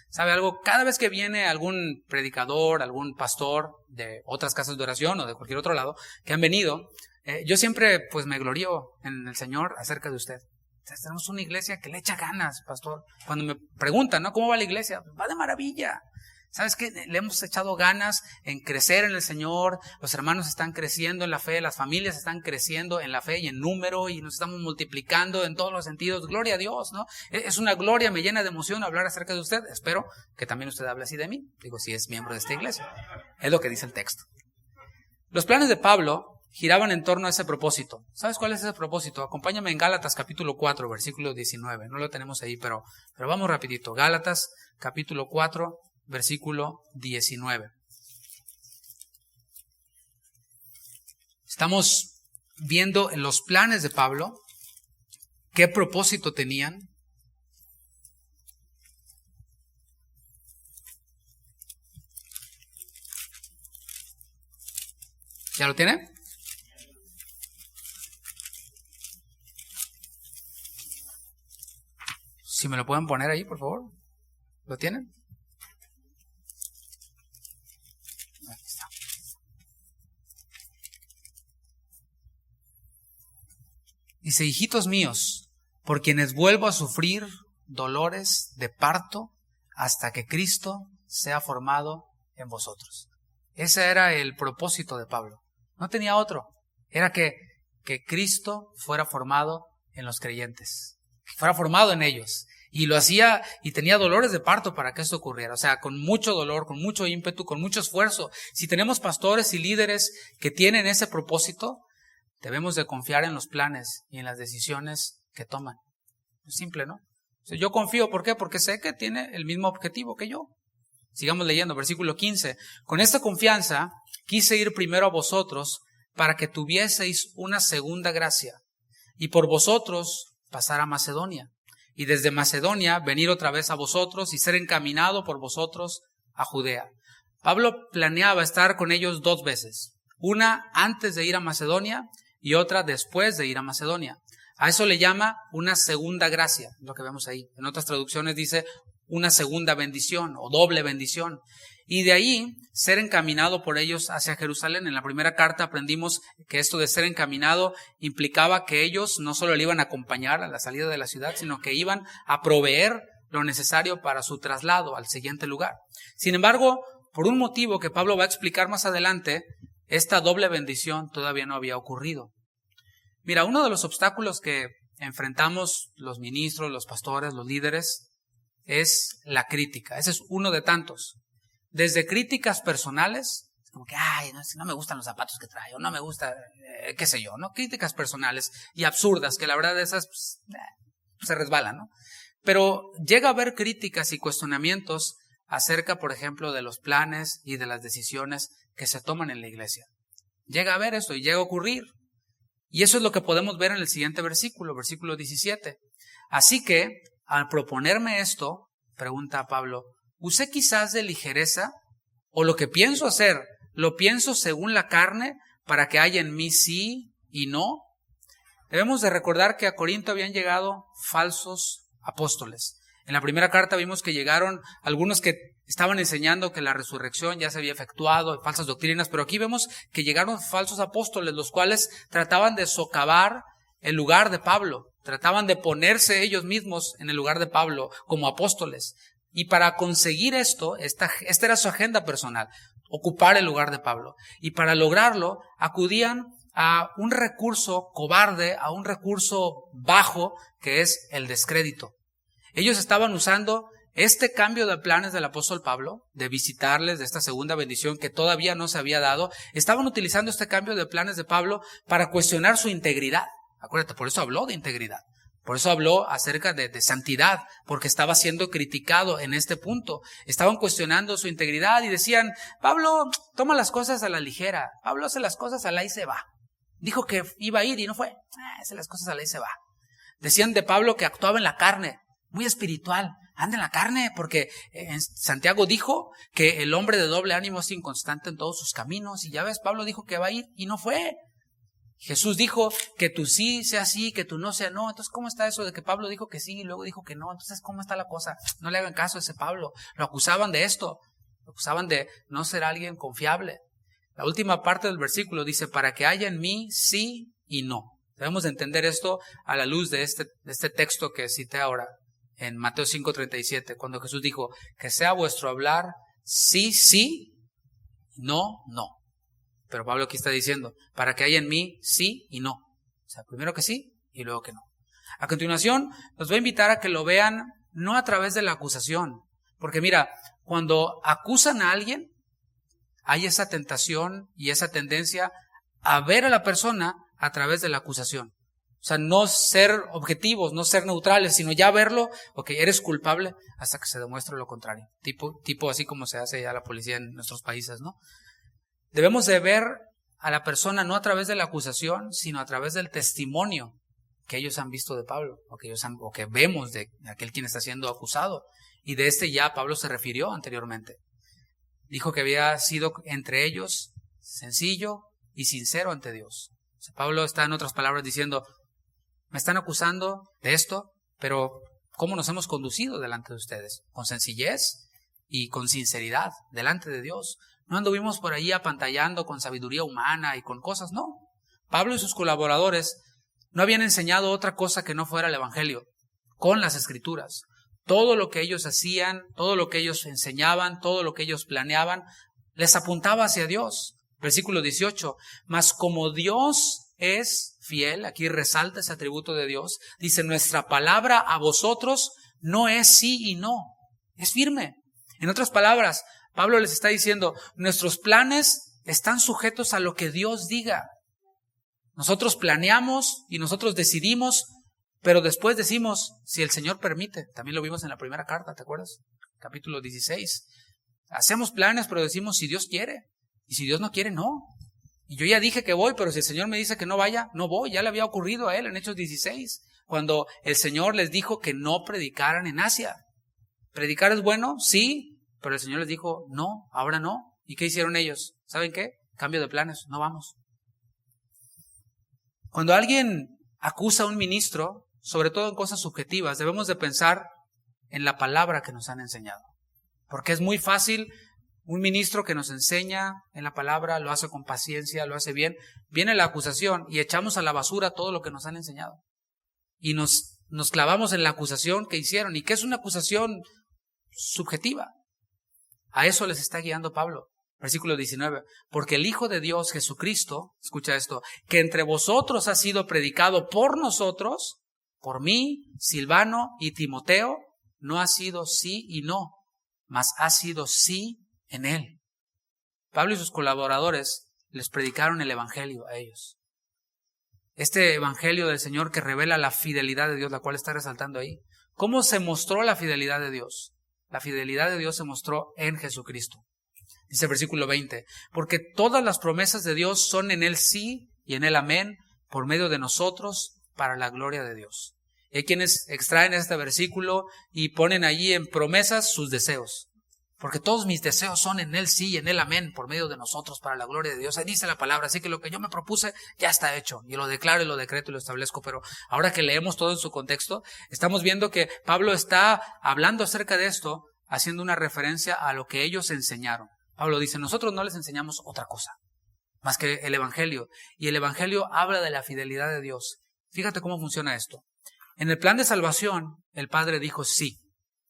¿Sabe algo? Cada vez que viene algún predicador, algún pastor de otras casas de oración o de cualquier otro lado, que han venido, yo siempre pues me glorío en el Señor acerca de usted. O sea, tenemos una iglesia que le echa ganas, pastor. Cuando me preguntan, ¿no? ¿Cómo va la iglesia? Va de maravilla. ¿Sabes qué? Le hemos echado ganas en crecer en el Señor, los hermanos están creciendo en la fe, las familias están creciendo en la fe y en número y nos estamos multiplicando en todos los sentidos. Gloria a Dios, ¿no? Es una gloria, me llena de emoción hablar acerca de usted. Espero que también usted hable así de mí, digo, si es miembro de esta iglesia. Es lo que dice el texto. Los planes de Pablo giraban en torno a ese propósito. ¿Sabes cuál es ese propósito? Acompáñame en Gálatas capítulo 4, versículo 19. No lo tenemos ahí, pero vamos rapidito. Gálatas capítulo 4, versículo 19. Estamos viendo en los planes de Pablo qué propósito tenían. ¿Ya lo tiene? Si me lo pueden poner ahí, por favor. ¿Lo tienen? Aquí está. Dice, hijitos míos, por quienes vuelvo a sufrir dolores de parto hasta que Cristo sea formado en vosotros. Ese era el propósito de Pablo. No tenía otro. Era que Cristo fuera formado en los creyentes. Que fuera formado en ellos. Y lo hacía y tenía dolores de parto para que esto ocurriera. O sea, con mucho dolor, con mucho ímpetu, con mucho esfuerzo. Si tenemos pastores y líderes que tienen ese propósito, debemos de confiar en los planes y en las decisiones que toman. Es simple, ¿no? O sea, yo confío, ¿por qué? Porque sé que tiene el mismo objetivo que yo. Sigamos leyendo, versículo 15. Con esta confianza quise ir primero a vosotros para que tuvieseis una segunda gracia y por vosotros pasar a Macedonia y desde Macedonia venir otra vez a vosotros y ser encaminado por vosotros a Judea. Pablo planeaba estar con ellos 2 veces, una antes de ir a Macedonia y otra después de ir a Macedonia. A eso le llama una segunda gracia, lo que vemos ahí. En otras traducciones dice una segunda bendición o doble bendición. Y de ahí ser encaminado por ellos hacia Jerusalén. En la primera carta aprendimos que esto de ser encaminado implicaba que ellos no solo le iban a acompañar a la salida de la ciudad, sino que iban a proveer lo necesario para su traslado al siguiente lugar. Sin embargo, por un motivo que Pablo va a explicar más adelante, esta doble bendición todavía no había ocurrido. Mira, uno de los obstáculos que enfrentamos los ministros, los pastores, los líderes, es la crítica. Ese es uno de tantos. Desde críticas personales, como que, ay, no me gustan los zapatos que trae, o no me gusta, qué sé yo, ¿no? Críticas personales y absurdas, que la verdad esas pues, se resbalan, ¿no? Pero llega a haber críticas y cuestionamientos acerca, por ejemplo, de los planes y de las decisiones que se toman en la iglesia. Llega a haber esto y llega a ocurrir. Y eso es lo que podemos ver en el siguiente versículo, versículo 17. Así que, al proponerme esto, pregunta Pablo, ¿usé quizás de ligereza? ¿O lo que pienso hacer, lo pienso según la carne, para que haya en mí sí y no? Debemos de recordar que a Corinto habían llegado falsos apóstoles. En la primera carta vimos que llegaron algunos que estaban enseñando que la resurrección ya se había efectuado, falsas doctrinas, pero aquí vemos que llegaron falsos apóstoles, los cuales trataban de socavar el lugar de Pablo, trataban de ponerse ellos mismos en el lugar de Pablo como apóstoles. Y para conseguir esto, esta era su agenda personal, ocupar el lugar de Pablo. Y para lograrlo, acudían a un recurso cobarde, a un recurso bajo, que es el descrédito. Ellos estaban usando este cambio de planes del apóstol Pablo, de visitarles, de esta segunda bendición que todavía no se había dado. Estaban utilizando este cambio de planes de Pablo para cuestionar su integridad. Acuérdate, por eso habló de integridad. Por eso habló acerca de santidad, porque estaba siendo criticado en este punto. Estaban cuestionando su integridad y decían, Pablo toma las cosas a la ligera. Pablo hace las cosas a la y se va. Dijo que iba a ir y no fue. Hace las cosas a la y se va. Decían de Pablo que actuaba en la carne, muy espiritual. Anda en la carne, porque Santiago dijo que el hombre de doble ánimo es inconstante en todos sus caminos. Y ya ves, Pablo dijo que va a ir y no fue. Jesús dijo que tú sí sea sí, que tú no sea no. Entonces, ¿cómo está eso de que Pablo dijo que sí y luego dijo que no? Entonces, ¿cómo está la cosa? No le hagan caso a ese Pablo. Lo acusaban de esto. Lo acusaban de no ser alguien confiable. La última parte del versículo dice, para que haya en mí sí y no. Debemos de entender esto a la luz de este texto que cité ahora en Mateo 5:37, cuando Jesús dijo, que sea vuestro hablar sí, sí, no, no. Pero Pablo aquí está diciendo, para que haya en mí sí y no. O sea, primero que sí y luego que no. A continuación, los voy a invitar a que lo vean no a través de la acusación. Porque mira, cuando acusan a alguien, hay esa tentación y esa tendencia a ver a la persona a través de la acusación. O sea, no ser objetivos, no ser neutrales, sino ya verlo, ok, eres culpable hasta que se demuestre lo contrario. Tipo así como se hace ya la policía en nuestros países, ¿no? Debemos de ver a la persona no a través de la acusación, sino a través del testimonio que ellos han visto de Pablo, o que vemos de aquel quien está siendo acusado. Y de este ya Pablo se refirió anteriormente. Dijo que había sido entre ellos sencillo y sincero ante Dios. O sea, Pablo está en otras palabras diciendo, me están acusando de esto, pero ¿cómo nos hemos conducido delante de ustedes? Con sencillez y con sinceridad delante de Dios. No anduvimos por ahí apantallando con sabiduría humana y con cosas, no. Pablo y sus colaboradores no habían enseñado otra cosa que no fuera el Evangelio, con las Escrituras. Todo lo que ellos hacían, todo lo que ellos enseñaban, todo lo que ellos planeaban, les apuntaba hacia Dios. Versículo 18, mas como Dios es fiel, aquí resalta ese atributo de Dios, dice, nuestra palabra a vosotros no es sí y no, es firme. En otras palabras, Pablo les está diciendo, nuestros planes están sujetos a lo que Dios diga. Nosotros planeamos y nosotros decidimos, pero después decimos, si el Señor permite. También lo vimos en la primera carta, ¿te acuerdas? Capítulo 16. Hacemos planes, pero decimos, si Dios quiere. Y si Dios no quiere, no. Y yo ya dije que voy, pero si el Señor me dice que no vaya, no voy. Ya le había ocurrido a él en Hechos 16, cuando el Señor les dijo que no predicaran en Asia. ¿Predicar es bueno? Sí, pero el Señor les dijo, no, ahora no. ¿Y qué hicieron ellos? ¿Saben qué? Cambio de planes, no vamos. Cuando alguien acusa a un ministro, sobre todo en cosas subjetivas, debemos de pensar en la palabra que nos han enseñado. Porque es muy fácil, un ministro que nos enseña en la palabra, lo hace con paciencia, lo hace bien, viene la acusación y echamos a la basura todo lo que nos han enseñado. Y nos clavamos en la acusación que hicieron. ¿Y qué es una acusación subjetiva? A eso les está guiando Pablo. Versículo 19. Porque el Hijo de Dios, Jesucristo, escucha esto, que entre vosotros ha sido predicado por nosotros, por mí, Silvano y Timoteo, no ha sido sí y no, mas ha sido sí en él. Pablo y sus colaboradores les predicaron el evangelio a ellos. Este evangelio del Señor que revela la fidelidad de Dios, la cual está resaltando ahí. ¿Cómo se mostró la fidelidad de Dios? La fidelidad de Dios se mostró en Jesucristo. Dice el versículo 20, porque todas las promesas de Dios son en Él sí y en Él amén, por medio de nosotros, para la gloria de Dios. Y hay quienes extraen este versículo y ponen allí en promesas sus deseos. Porque todos mis deseos son en Él sí y en Él amén, por medio de nosotros, para la gloria de Dios. Ahí dice la palabra, así que lo que yo me propuse ya está hecho. Y lo declaro y lo decreto y lo establezco. Pero ahora que leemos todo en su contexto, estamos viendo que Pablo está hablando acerca de esto, haciendo una referencia a lo que ellos enseñaron. Pablo dice, nosotros no les enseñamos otra cosa, más que el evangelio. Y el evangelio habla de la fidelidad de Dios. Fíjate cómo funciona esto. En el plan de salvación, el Padre dijo sí.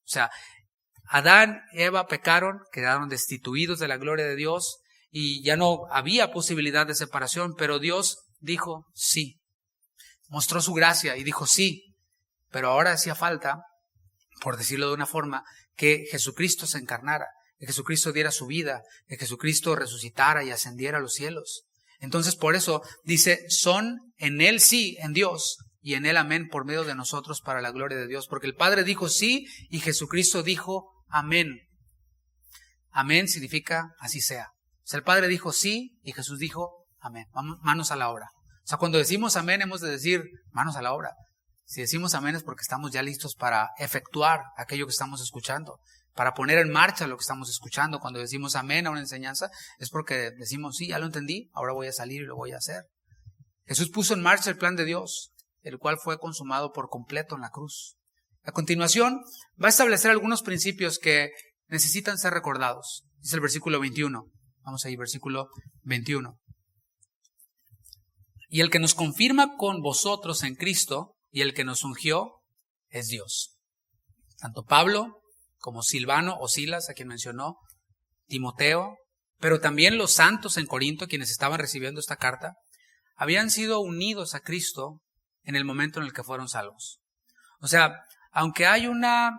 O sea, Adán y Eva pecaron, quedaron destituidos de la gloria de Dios y ya no había posibilidad de separación, pero Dios dijo sí. Mostró su gracia y dijo sí, pero ahora hacía falta, por decirlo de una forma, que Jesucristo se encarnara, que Jesucristo diera su vida, que Jesucristo resucitara y ascendiera a los cielos. Entonces por eso dice, son en Él sí, en Dios, y en Él amén, por medio de nosotros para la gloria de Dios. Porque el Padre dijo sí y Jesucristo dijo amén. Amén significa así sea. O sea, el Padre dijo sí y Jesús dijo amén. Vamos, manos a la obra. O sea, cuando decimos amén hemos de decir manos a la obra. Si decimos amén es porque estamos ya listos para efectuar aquello que estamos escuchando, para poner en marcha lo que estamos escuchando. Cuando decimos amén a una enseñanza es porque decimos sí, ya lo entendí, ahora voy a salir y lo voy a hacer. Jesús puso en marcha el plan de Dios, el cual fue consumado por completo en la cruz. A continuación, va a establecer algunos principios que necesitan ser recordados. Dice el versículo 21. Vamos ahí, versículo 21. Y el que nos confirma con vosotros en Cristo y el que nos ungió es Dios. Tanto Pablo como Silvano o Silas, a quien mencionó, Timoteo, pero también los santos en Corinto, quienes estaban recibiendo esta carta, habían sido unidos a Cristo en el momento en el que fueron salvos. O sea, aunque hay una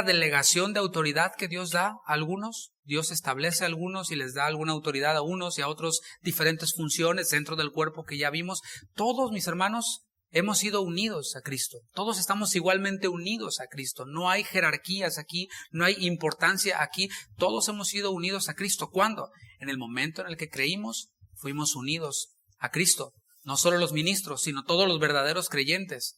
delegación de autoridad que Dios da a algunos, Dios establece a algunos y les da alguna autoridad a unos y a otros diferentes funciones dentro del cuerpo que ya vimos, todos, mis hermanos, hemos sido unidos a Cristo. Todos estamos igualmente unidos a Cristo. No hay jerarquías aquí, no hay importancia aquí. Todos hemos sido unidos a Cristo. ¿Cuándo? En el momento en el que creímos, fuimos unidos a Cristo. No solo los ministros, sino todos los verdaderos creyentes.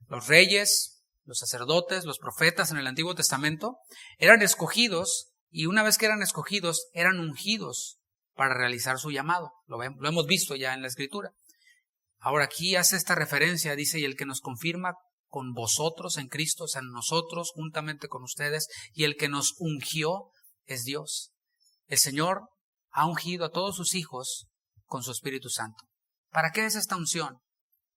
Los reyes, los sacerdotes, los profetas en el Antiguo Testamento eran escogidos y una vez que eran escogidos, eran ungidos para realizar su llamado. Lo hemos visto ya en la Escritura. Ahora aquí hace esta referencia, dice, y el que nos confirma con vosotros en Cristo, o sea, nosotros juntamente con ustedes, y el que nos ungió es Dios. El Señor ha ungido a todos sus hijos con su Espíritu Santo. ¿Para qué es esta unción?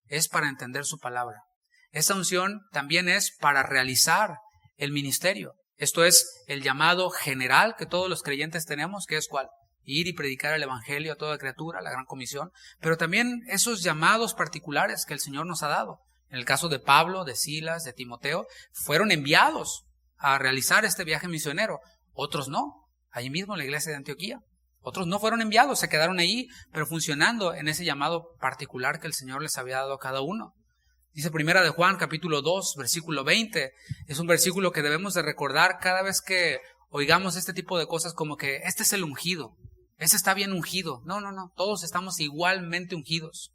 Es para entender su palabra. Esta unción también es para realizar el ministerio. Esto es el llamado general que todos los creyentes tenemos, que es ¿cuál? Ir y predicar el evangelio a toda criatura, la gran comisión, pero también esos llamados particulares que el Señor nos ha dado. En el caso de Pablo, de Silas, de Timoteo, fueron enviados a realizar este viaje misionero. Otros no, allí mismo en la iglesia de Antioquía. Otros no fueron enviados, se quedaron allí, pero funcionando en ese llamado particular que el Señor les había dado a cada uno. Dice Primera de Juan, capítulo 2, versículo 20. Es un versículo que debemos de recordar cada vez que oigamos este tipo de cosas, como que este es el ungido. Ese está bien ungido. No. Todos estamos igualmente ungidos.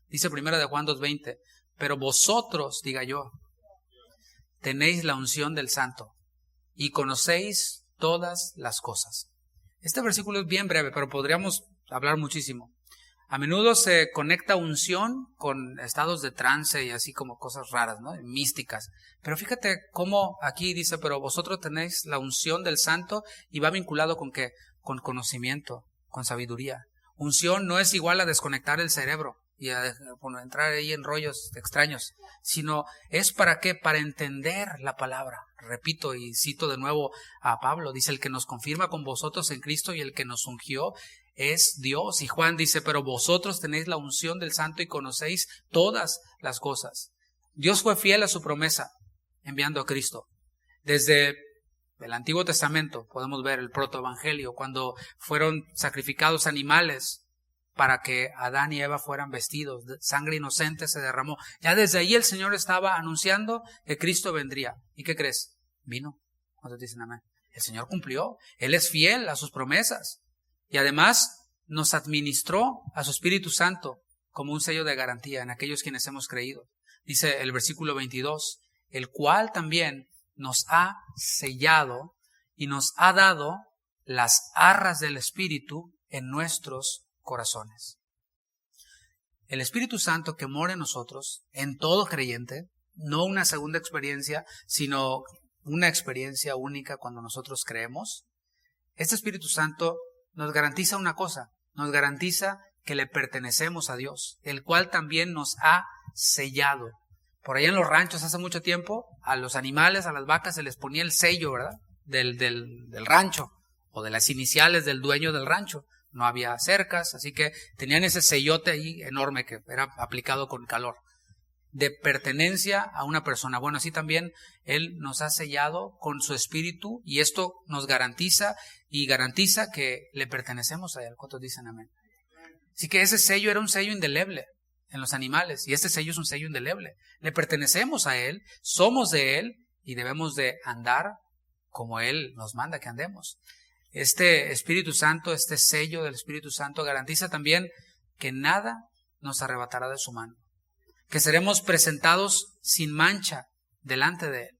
Dice Primera de Juan 2:20. Pero vosotros, diga yo, tenéis la unción del Santo y conocéis todas las cosas. Este versículo es bien breve, pero podríamos hablar muchísimo. A menudo se conecta unción con estados de trance y así como cosas raras, ¿no? Místicas. Pero fíjate cómo aquí dice, pero vosotros tenéis la unción del Santo y va vinculado con ¿qué? Con conocimiento, con sabiduría. Unción no es igual a desconectar el cerebro y a entrar ahí en rollos extraños, sino es ¿para qué? Para entender la palabra. Repito y cito de nuevo a Pablo, dice, el que nos confirma con vosotros en Cristo y el que nos ungió es Dios. Y Juan dice, pero vosotros tenéis la unción del Santo y conocéis todas las cosas. Dios fue fiel a su promesa enviando a Cristo. Desde el Antiguo Testamento podemos ver el protoevangelio, cuando fueron sacrificados animales para que Adán y Eva fueran vestidos, sangre inocente se derramó. Ya desde ahí el Señor estaba anunciando que Cristo vendría. ¿Y qué crees? Vino. ¿Cuántos dicen amén? El Señor cumplió. Él es fiel a sus promesas. Y además nos administró a su Espíritu Santo como un sello de garantía en aquellos quienes hemos creído. Dice el versículo 22, el cual también nos ha sellado y nos ha dado las arras del Espíritu en nuestros corazones. El Espíritu Santo que mora en nosotros, en todo creyente, no una segunda experiencia, sino una experiencia única cuando nosotros creemos. Este Espíritu Santo nos garantiza una cosa, nos garantiza que le pertenecemos a Dios, el cual también nos ha sellado. Por allá en los ranchos hace mucho tiempo, a los animales, a las vacas se les ponía el sello, ¿verdad? Del rancho o de las iniciales del dueño del rancho. No había cercas, así que tenían ese sellote ahí enorme que era aplicado con calor, de pertenencia a una persona. Bueno, así también Él nos ha sellado con su Espíritu y esto nos garantiza que le pertenecemos a Él. ¿Cuántos dicen amén? Así que ese sello era un sello indeleble en los animales y este sello es un sello indeleble. Le pertenecemos a Él, somos de Él y debemos de andar como Él nos manda que andemos. Este Espíritu Santo, este sello del Espíritu Santo garantiza también que nada nos arrebatará de su mano, que seremos presentados sin mancha delante de Él.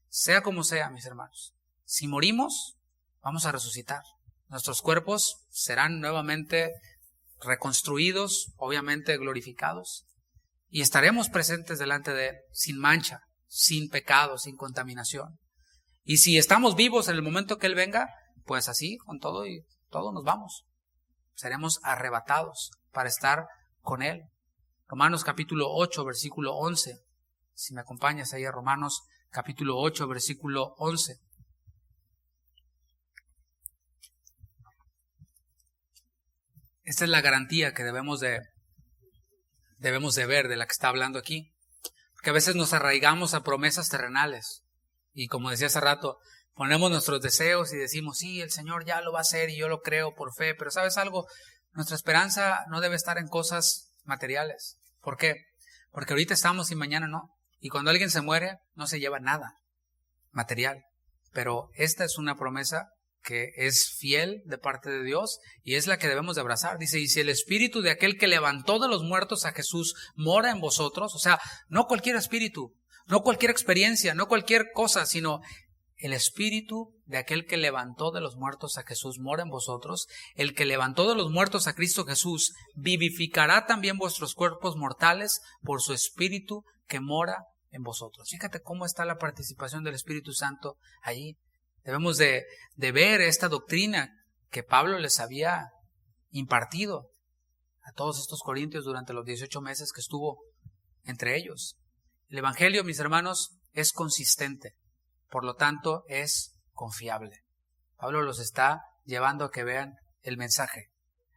Sea como sea, mis hermanos, si morimos, vamos a resucitar. Nuestros cuerpos serán nuevamente reconstruidos, obviamente glorificados, y estaremos presentes delante de Él, sin mancha, sin pecado, sin contaminación. Y si estamos vivos en el momento que Él venga, pues así, con todo y todo nos vamos. Seremos arrebatados para estar con Él. Romanos capítulo 8, versículo 11. Si me acompañas ahí a Romanos capítulo 8, versículo 11. Esta es la garantía que debemos de ver, de la que está hablando aquí. Porque a veces nos arraigamos a promesas terrenales. Y como decía hace rato, ponemos nuestros deseos y decimos, sí, el Señor ya lo va a hacer y yo lo creo por fe. Pero ¿sabes algo? Nuestra esperanza no debe estar en cosas materiales. ¿Por qué? Porque ahorita estamos y mañana no. Y cuando alguien se muere, no se lleva nada material. Pero esta es una promesa que es fiel de parte de Dios y es la que debemos de abrazar. Dice, y si el espíritu de aquel que levantó de los muertos a Jesús mora en vosotros, o sea, no cualquier espíritu, no cualquier experiencia, no cualquier cosa, sino el espíritu de aquel que levantó de los muertos a Jesús mora en vosotros. El que levantó de los muertos a Cristo Jesús vivificará también vuestros cuerpos mortales por su espíritu que mora en vosotros. Fíjate cómo está la participación del Espíritu Santo allí. Debemos de ver esta doctrina que Pablo les había impartido a todos estos corintios durante los 18 meses que estuvo entre ellos. El Evangelio, mis hermanos, es consistente, por lo tanto es confiable. Pablo los está llevando a que vean el mensaje.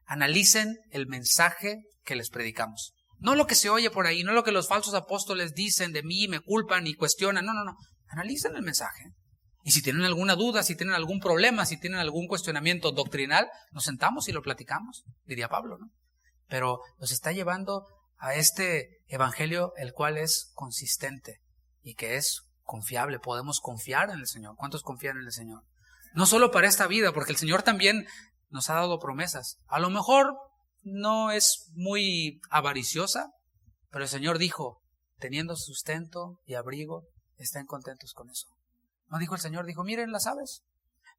Analicen el mensaje que les predicamos. No lo que se oye por ahí, no lo que los falsos apóstoles dicen de mí, me culpan y cuestionan. No. Analicen el mensaje. Y si tienen alguna duda, si tienen algún problema, si tienen algún cuestionamiento doctrinal, nos sentamos y lo platicamos, diría Pablo, ¿no? Pero nos está llevando a este evangelio, el cual es consistente y que es confiable. Podemos confiar en el Señor. ¿Cuántos confían en el Señor? No solo para esta vida, porque el Señor también nos ha dado promesas. A lo mejor no es muy avariciosa, pero el Señor dijo, teniendo sustento y abrigo, estén contentos con eso. No dijo el Señor, dijo, miren las aves,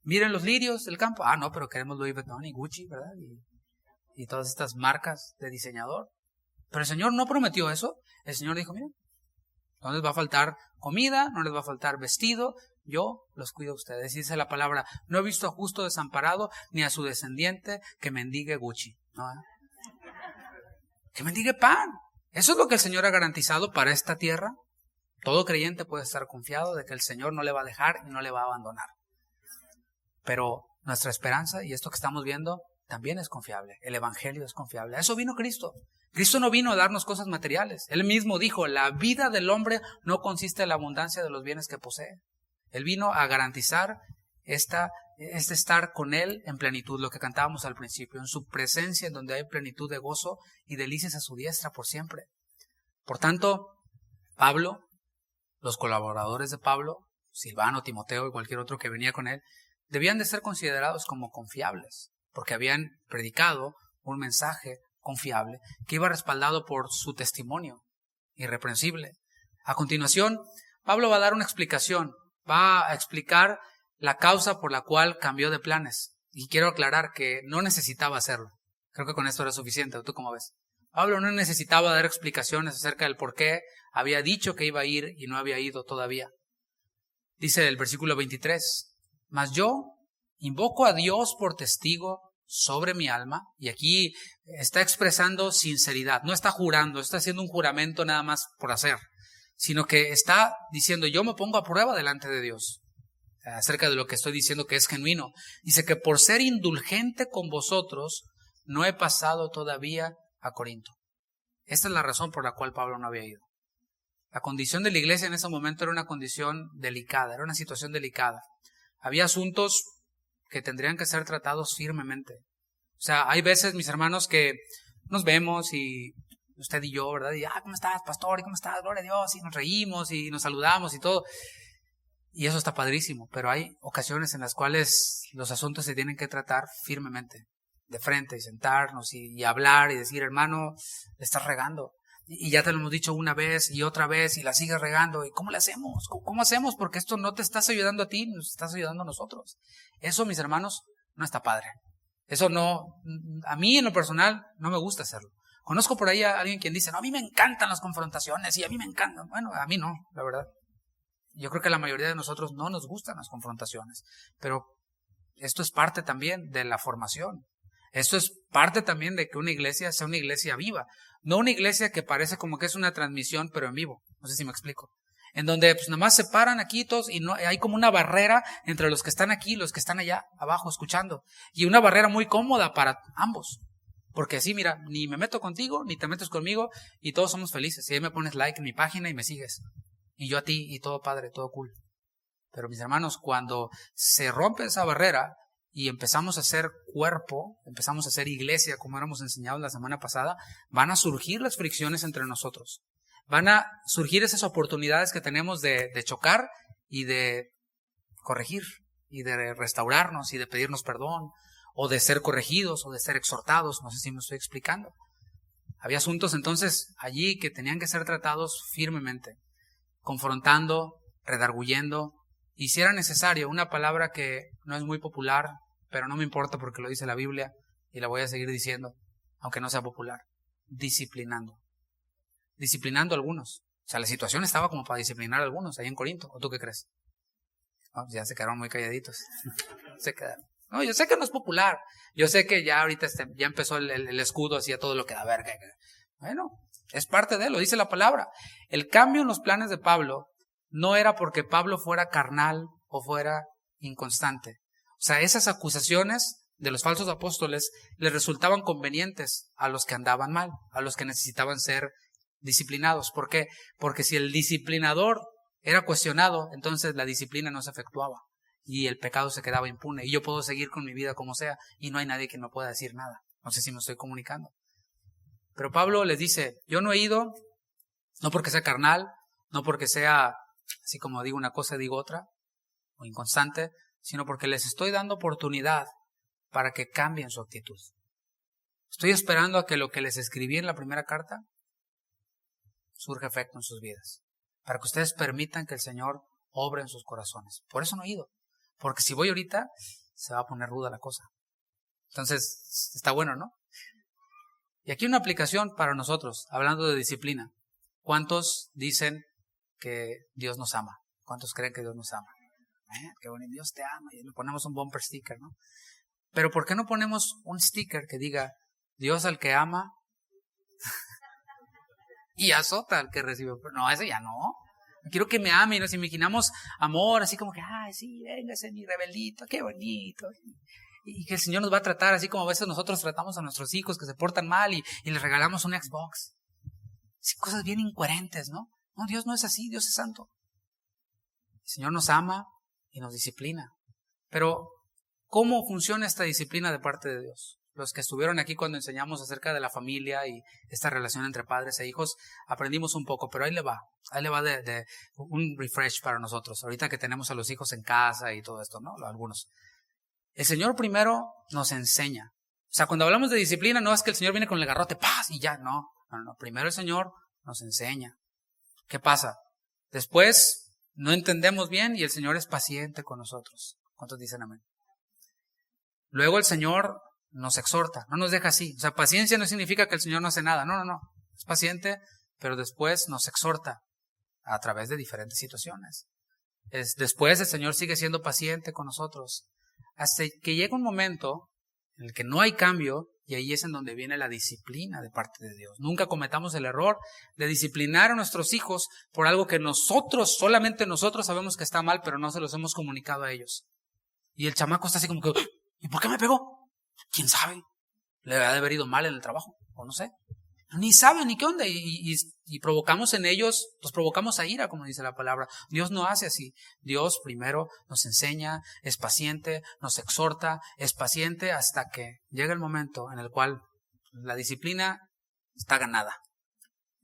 miren los lirios del campo. Ah, no, pero queremos Louis Vuitton y Gucci, ¿verdad? Y todas estas marcas de diseñador. Pero el Señor no prometió eso. El Señor dijo, miren, no les va a faltar comida, no les va a faltar vestido, yo los cuido a ustedes. Dice la palabra, no he visto a justo desamparado, ni a su descendiente que mendigue Gucci. ¿No? Que mendigue pan. Eso es lo que el Señor ha garantizado para esta tierra. Todo creyente puede estar confiado de que el Señor no le va a dejar y no le va a abandonar. Pero nuestra esperanza, y esto que estamos viendo, también es confiable. El evangelio es confiable. A eso vino Cristo. Cristo no vino a darnos cosas materiales. Él mismo dijo, la vida del hombre no consiste en la abundancia de los bienes que posee. Él vino a garantizar este estar con Él en plenitud, lo que cantábamos al principio, en su presencia, en donde hay plenitud de gozo y delicias a su diestra por siempre. Por tanto, Pablo, los colaboradores de Pablo, Silvano, Timoteo y cualquier otro que venía con él, debían de ser considerados como confiables, porque habían predicado un mensaje confiable que iba respaldado por su testimonio irreprensible. A continuación, Pablo va a dar una explicación, va a explicar la causa por la cual cambió de planes. Y quiero aclarar que no necesitaba hacerlo. Creo que con esto era suficiente. ¿Tú cómo ves? Pablo no necesitaba dar explicaciones acerca del por qué había dicho que iba a ir y no había ido todavía. Dice el versículo 23, mas yo invoco a Dios por testigo sobre mi alma, y aquí está expresando sinceridad, no está jurando, está haciendo un juramento nada más por hacer, sino que está diciendo, yo me pongo a prueba delante de Dios, acerca de lo que estoy diciendo que es genuino. Dice que por ser indulgente con vosotros, no he pasado todavía a Corinto. Esta es la razón por la cual Pablo no había ido. La condición de la iglesia en ese momento era una condición delicada, era una situación delicada. Había asuntos que tendrían que ser tratados firmemente. O sea, hay veces, mis hermanos, que nos vemos y usted y yo, ¿verdad? Y, ¿cómo estás, pastor? ¿Y cómo estás? Gloria a Dios. Y nos reímos y nos saludamos y todo. Y eso está padrísimo, pero hay ocasiones en las cuales los asuntos se tienen que tratar firmemente, de frente, y sentarnos y hablar y decir, hermano, le estás regando. Y ya te lo hemos dicho una vez y otra vez y la sigues regando. ¿Y cómo le hacemos? ¿Cómo hacemos? Porque esto no te estás ayudando a ti, nos estás ayudando a nosotros. Eso, mis hermanos, no está padre. Eso no, a mí en lo personal no me gusta hacerlo. Conozco por ahí a alguien quien dice, no, a mí me encantan las confrontaciones y a mí me encantan. Bueno, a mí no, la verdad. Yo creo que a la mayoría de nosotros no nos gustan las confrontaciones, pero esto es parte también de la formación. Esto es parte también de que una iglesia sea una iglesia viva, no una iglesia que parece como que es una transmisión pero en vivo. No sé si me explico. En donde pues nomás se paran aquí todos y no hay como una barrera entre los que están aquí y los que están allá abajo escuchando. Y una barrera muy cómoda para ambos. Porque así, mira, ni me meto contigo, ni te metes conmigo y todos somos felices. Y ahí me pones like en mi página y me sigues. Y yo a ti y todo padre, todo cool. Pero mis hermanos, cuando se rompe esa barrera y empezamos a ser cuerpo, empezamos a ser iglesia, como éramos enseñados la semana pasada, van a surgir las fricciones entre nosotros. Van a surgir esas oportunidades que tenemos de chocar y de corregir y de restaurarnos y de pedirnos perdón o de ser corregidos o de ser exhortados. No sé si me estoy explicando. Había asuntos entonces allí que tenían que ser tratados firmemente, confrontando, redarguyendo, y si era necesario, una palabra que no es muy popular, pero no me importa porque lo dice la Biblia y la voy a seguir diciendo, aunque no sea popular, disciplinando. Disciplinando a algunos. O sea, la situación estaba como para disciplinar a algunos ahí en Corinto. ¿O tú qué crees? No, ya se quedaron muy calladitos. Se quedaron. No, yo sé que no es popular. Yo sé que ya ahorita ya empezó el escudo hacia todo lo que da verga. Bueno, es parte de él, lo dice la palabra. El cambio en los planes de Pablo no era porque Pablo fuera carnal o fuera inconstante. O sea, esas acusaciones de los falsos apóstoles les resultaban convenientes a los que andaban mal, a los que necesitaban ser disciplinados. ¿Por qué? Porque si el disciplinador era cuestionado, entonces la disciplina no se efectuaba y el pecado se quedaba impune y yo puedo seguir con mi vida como sea y no hay nadie que me pueda decir nada. No sé si me estoy comunicando. Pero Pablo les dice, yo no he ido, no porque sea carnal, no porque sea, así como digo una cosa digo otra, o inconstante, sino porque les estoy dando oportunidad para que cambien su actitud. Estoy esperando a que lo que les escribí en la primera carta surja efecto en sus vidas, para que ustedes permitan que el Señor obre en sus corazones. Por eso no he ido, porque si voy ahorita, se va a poner ruda la cosa. Entonces, está bueno, ¿no? Y aquí una aplicación para nosotros, hablando de disciplina. ¿Cuántos dicen que Dios nos ama? ¿Cuántos creen que Dios nos ama? Qué bonito, Dios te ama. Y le ponemos un bumper sticker, ¿no? Pero ¿por qué no ponemos un sticker que diga, Dios al que ama y azota al que recibe? No, ese ya no. Quiero que me ame y nos imaginamos amor, así como que, ay, sí, véngase mi rebeldito, qué bonito. y que el Señor nos va a tratar así como a veces nosotros tratamos a nuestros hijos que se portan mal y les regalamos un Xbox. Sí, cosas bien incoherentes, ¿no? No, Dios no es así, Dios es santo. El Señor nos ama y nos disciplina. Pero, ¿cómo funciona esta disciplina de parte de Dios? Los que estuvieron aquí cuando enseñamos acerca de la familia y esta relación entre padres e hijos, aprendimos un poco, pero ahí le va de un refresh para nosotros, ahorita que tenemos a los hijos en casa y todo esto, ¿no? Algunos. El Señor primero nos enseña. O sea, cuando hablamos de disciplina, no es que el Señor viene con el garrote, ¡paz! Y ya, no. Primero el Señor nos enseña. ¿Qué pasa? Después no entendemos bien y el Señor es paciente con nosotros. ¿Cuántos dicen amén? Luego el Señor nos exhorta, no nos deja así. O sea, paciencia no significa que el Señor no hace nada. No. Es paciente, pero después nos exhorta a través de diferentes situaciones. Después el Señor sigue siendo paciente con nosotros. Hasta que llega un momento en el que no hay cambio y ahí es en donde viene la disciplina de parte de Dios. Nunca cometamos el error de disciplinar a nuestros hijos por algo que solamente nosotros sabemos que está mal, pero no se los hemos comunicado a ellos. Y el chamaco está así como que, ¿y por qué me pegó? ¿Quién sabe? Le ha de haber ido mal en el trabajo, o no sé. Ni saben ni qué onda y provocamos en ellos, los provocamos a ira, como dice la palabra. Dios no hace así. Dios primero nos enseña, es paciente, nos exhorta, es paciente hasta que llega el momento en el cual la disciplina está ganada.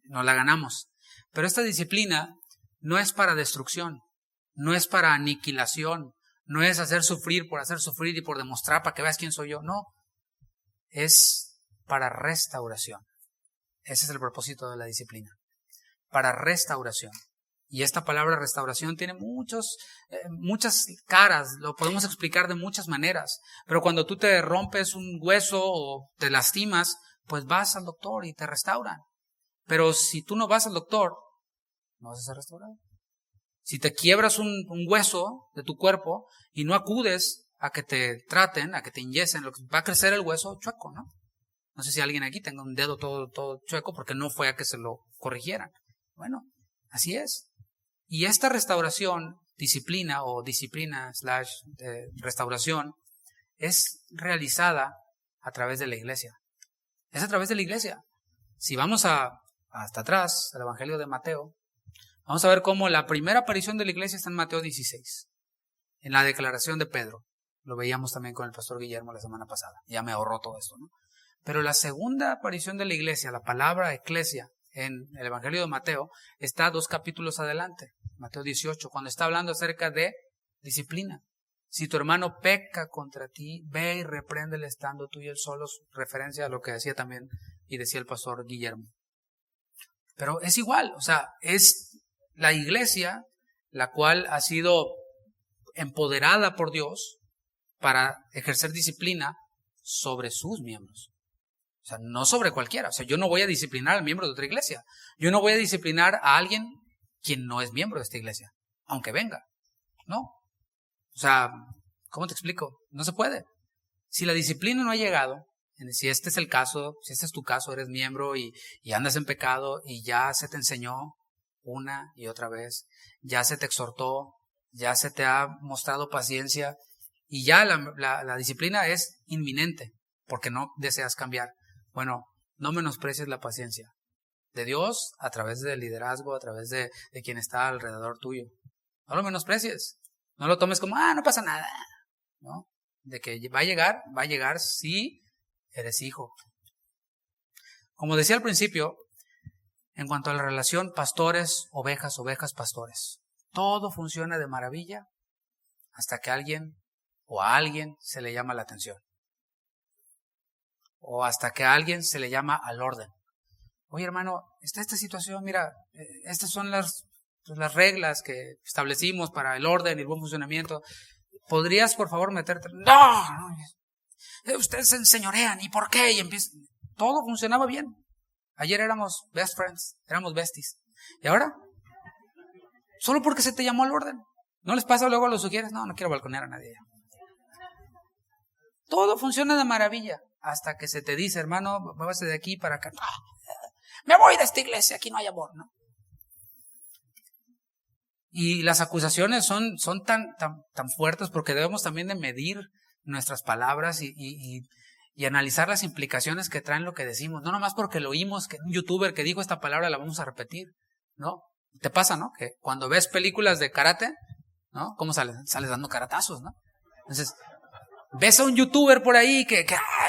Nos la ganamos. Pero esta disciplina no es para destrucción, no es para aniquilación, no es hacer sufrir por hacer sufrir y por demostrar para que veas quién soy yo. No, es para restauración. Ese es el propósito de la disciplina, para restauración. Y esta palabra restauración tiene muchas caras, lo podemos explicar de muchas maneras. Pero cuando tú te rompes un hueso o te lastimas, pues vas al doctor y te restauran. Pero si tú no vas al doctor, no vas a ser restaurado. Si te quiebras un hueso de tu cuerpo y no acudes a que te traten, a que te inyecten, va a crecer el hueso chueco, ¿no? No sé si alguien aquí tenga un dedo todo chueco porque no fue a que se lo corrigieran. Bueno, así es. Y esta restauración, disciplina / restauración, es realizada a través de la iglesia. Es a través de la iglesia. Si vamos hasta atrás, al Evangelio de Mateo, vamos a ver cómo la primera aparición de la iglesia está en Mateo 16, en la declaración de Pedro. Lo veíamos también con el pastor Guillermo la semana pasada. Ya me ahorró todo esto, ¿no? Pero la segunda aparición de la iglesia, la palabra eclesia, en el Evangelio de Mateo, está 2 capítulos adelante, Mateo 18, cuando está hablando acerca de disciplina. Si tu hermano peca contra ti, ve y repréndele estando tú y él solos, referencia a lo que decía también y decía el pastor Guillermo. Pero es igual, o sea, es la iglesia la cual ha sido empoderada por Dios para ejercer disciplina sobre sus miembros. O sea, no sobre cualquiera. O sea, yo no voy a disciplinar al miembro de otra iglesia. Yo no voy a disciplinar a alguien quien no es miembro de esta iglesia, aunque venga. No. O sea, ¿cómo te explico? No se puede. Si la disciplina no ha llegado, si este es el caso, si este es tu caso, eres miembro y andas en pecado y ya se te enseñó una y otra vez, ya se te exhortó, ya se te ha mostrado paciencia y ya la disciplina es inminente porque no deseas cambiar. Bueno, no menosprecies la paciencia de Dios a través del liderazgo, a través de quien está alrededor tuyo. No lo menosprecies. No lo tomes como, no pasa nada. ¿No? De que va a llegar si eres hijo. Como decía al principio, en cuanto a la relación pastores, ovejas, pastores, todo funciona de maravilla hasta que a alguien se le llama la atención. O hasta que a alguien se le llama al orden. Oye, hermano, está esta situación, mira, estas son las reglas que establecimos para el orden y el buen funcionamiento. ¿Podrías, por favor, meterte? No, ustedes se enseñorean, ¿y por qué? Y todo funcionaba bien. Ayer éramos best friends, éramos besties. ¿Y ahora? Solo porque se te llamó al orden. ¿No les pasa luego lo sugieres? No quiero balconear a nadie. Todo funciona de maravilla. Hasta que se te dice, hermano, muévase de aquí para acá. Me voy de esta iglesia, aquí no hay amor, ¿no? Y las acusaciones son tan fuertes porque debemos también de medir nuestras palabras y analizar las implicaciones que traen lo que decimos. No nomás porque lo oímos, que un youtuber que dijo esta palabra la vamos a repetir, ¿no? Te pasa, ¿no? Que cuando ves películas de karate, ¿no? ¿Cómo sales? Sales dando karatazos, ¿no? Entonces, ves a un youtuber por ahí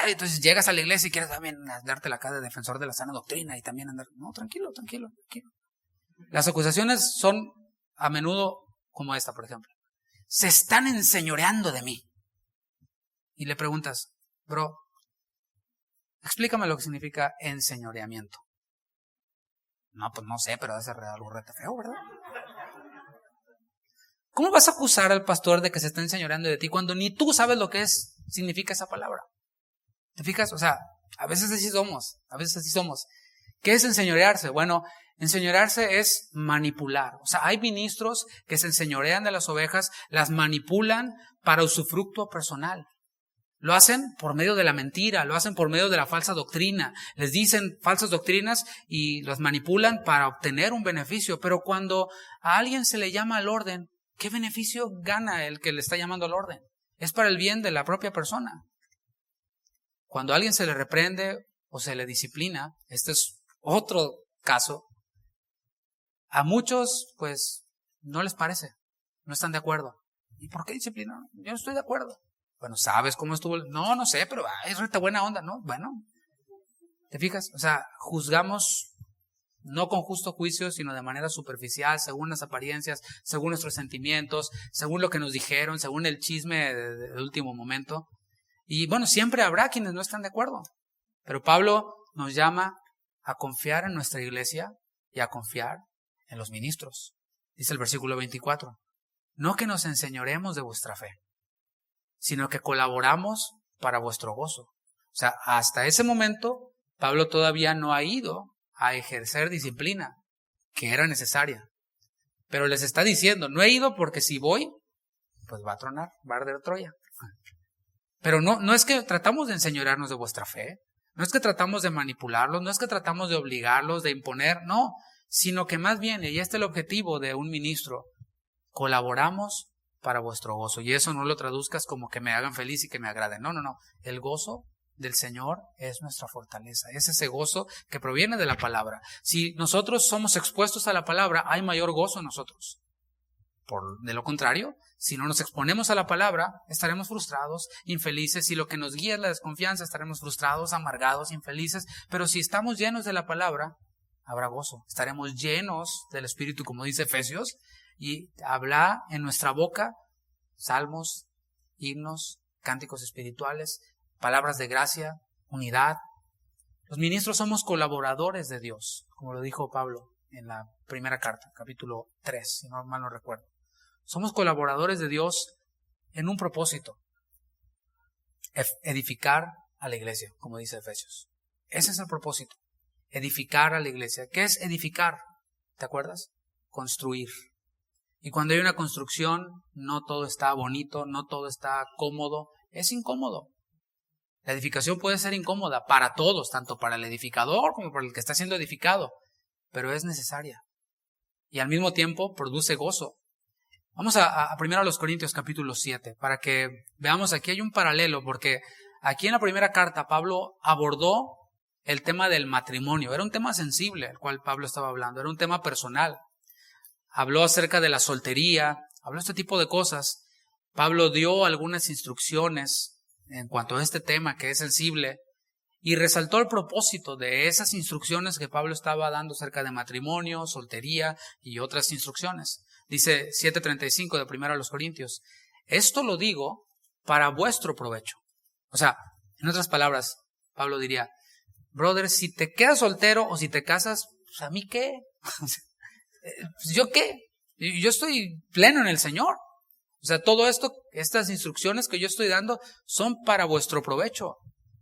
entonces llegas a la iglesia y quieres también darte la cara de defensor de la sana doctrina y también andar. No, tranquilo. Las acusaciones son a menudo como esta, por ejemplo. Se están enseñoreando de mí. Y le preguntas, bro, explícame lo que significa enseñoreamiento. No, pues no sé, pero debe ser algo rete feo, ¿verdad? ¿Cómo vas a acusar al pastor de que se está enseñoreando de ti cuando ni tú sabes lo que significa esa palabra? ¿Te fijas? O sea, a veces así somos. ¿Qué es enseñorearse? Bueno, enseñorearse es manipular. O sea, hay ministros que se enseñorean de las ovejas, las manipulan para usufructo personal. Lo hacen por medio de la mentira, lo hacen por medio de la falsa doctrina. Les dicen falsas doctrinas y los manipulan para obtener un beneficio. Pero cuando a alguien se le llama al orden, ¿qué beneficio gana el que le está llamando al orden? Es para el bien de la propia persona. Cuando a alguien se le reprende o se le disciplina, este es otro caso, a muchos pues no les parece, no están de acuerdo. ¿Y por qué disciplina? Yo no estoy de acuerdo. Bueno, ¿sabes cómo estuvo? No sé, pero es reta buena onda, ¿no? Bueno, ¿te fijas? O sea, juzgamos no con justo juicio, sino de manera superficial, según las apariencias, según nuestros sentimientos, según lo que nos dijeron, según el chisme del último momento. Y bueno, siempre habrá quienes no están de acuerdo. Pero Pablo nos llama a confiar en nuestra iglesia y a confiar en los ministros. Dice el versículo 24, no que nos enseñoremos de vuestra fe, sino que colaboramos para vuestro gozo. O sea, hasta ese momento, Pablo todavía no ha ido a ejercer disciplina, que era necesaria. Pero les está diciendo, no he ido porque si voy, pues va a tronar, va a arder Troya. Pero no es que tratamos de enseñorearnos de vuestra fe, no es que tratamos de manipularlos, no es que tratamos de obligarlos, de imponer, no, sino que más bien, y este es el objetivo de un ministro, colaboramos para vuestro gozo. Y eso no lo traduzcas como que me hagan feliz y que me agraden. No. El gozo del Señor es nuestra fortaleza. Es ese gozo que proviene de la palabra. Si nosotros somos expuestos a la palabra, hay mayor gozo en nosotros. De lo contrario, si no nos exponemos a la palabra, estaremos frustrados, infelices. Si lo que nos guía es la desconfianza, estaremos frustrados, amargados, infelices. Pero si estamos llenos de la palabra, habrá gozo. Estaremos llenos del Espíritu, como dice Efesios, y habla en nuestra boca salmos, himnos, cánticos espirituales, palabras de gracia, unidad. Los ministros somos colaboradores de Dios, como lo dijo Pablo en la primera carta, capítulo 3, si no mal no recuerdo. Somos colaboradores de Dios en un propósito, edificar a la iglesia, como dice Efesios. Ese es el propósito, edificar a la iglesia. ¿Qué es edificar? ¿Te acuerdas? Construir. Y cuando hay una construcción, no todo está bonito, no todo está cómodo, es incómodo. La edificación puede ser incómoda para todos, tanto para el edificador como para el que está siendo edificado, pero es necesaria. Y al mismo tiempo produce gozo. Vamos primero a los Corintios capítulo 7, para que veamos, aquí hay un paralelo, porque aquí en la primera carta Pablo abordó el tema del matrimonio. Era un tema sensible, el cual Pablo estaba hablando, era un tema personal. Habló acerca de la soltería, habló este tipo de cosas. Pablo dio algunas instrucciones en cuanto a este tema que es sensible y resaltó el propósito de esas instrucciones que Pablo estaba dando acerca de matrimonio, soltería y otras instrucciones. Dice 7:35 de primero a los Corintios, esto lo digo para vuestro provecho. O sea, en otras palabras, Pablo diría, brother, si te quedas soltero o si te casas, pues ¿a mí qué? ¿Yo qué? Yo estoy pleno en el Señor. O sea, todo esto, estas instrucciones que yo estoy dando son para vuestro provecho.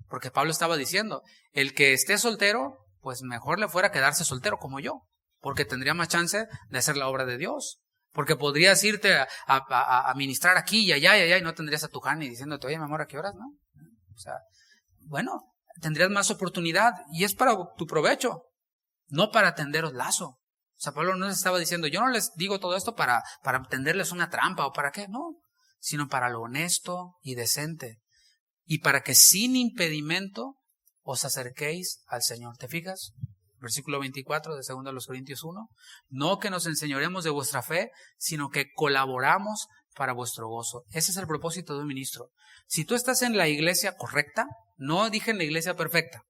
Porque Pablo estaba diciendo, el que esté soltero, pues mejor le fuera quedarse soltero como yo. Porque tendría más chance de hacer la obra de Dios. Porque podrías irte a ministrar aquí y allá y no tendrías a tu Jani diciéndote, oye, mi amor, ¿a qué horas? ¿No? O sea, bueno, tendrías más oportunidad y es para tu provecho, no para tenderos lazo. O sea, Pablo no les estaba diciendo, yo no les digo todo esto para tenderles una trampa o para qué, no, sino para lo honesto y decente, y para que sin impedimento os acerquéis al Señor. ¿Te fijas? Versículo 24 de 2 Corintios 1. No que nos enseñoremos de vuestra fe, sino que colaboramos para vuestro gozo. Ese es el propósito de un ministro. Si tú estás en la iglesia correcta, no dije en la iglesia perfecta,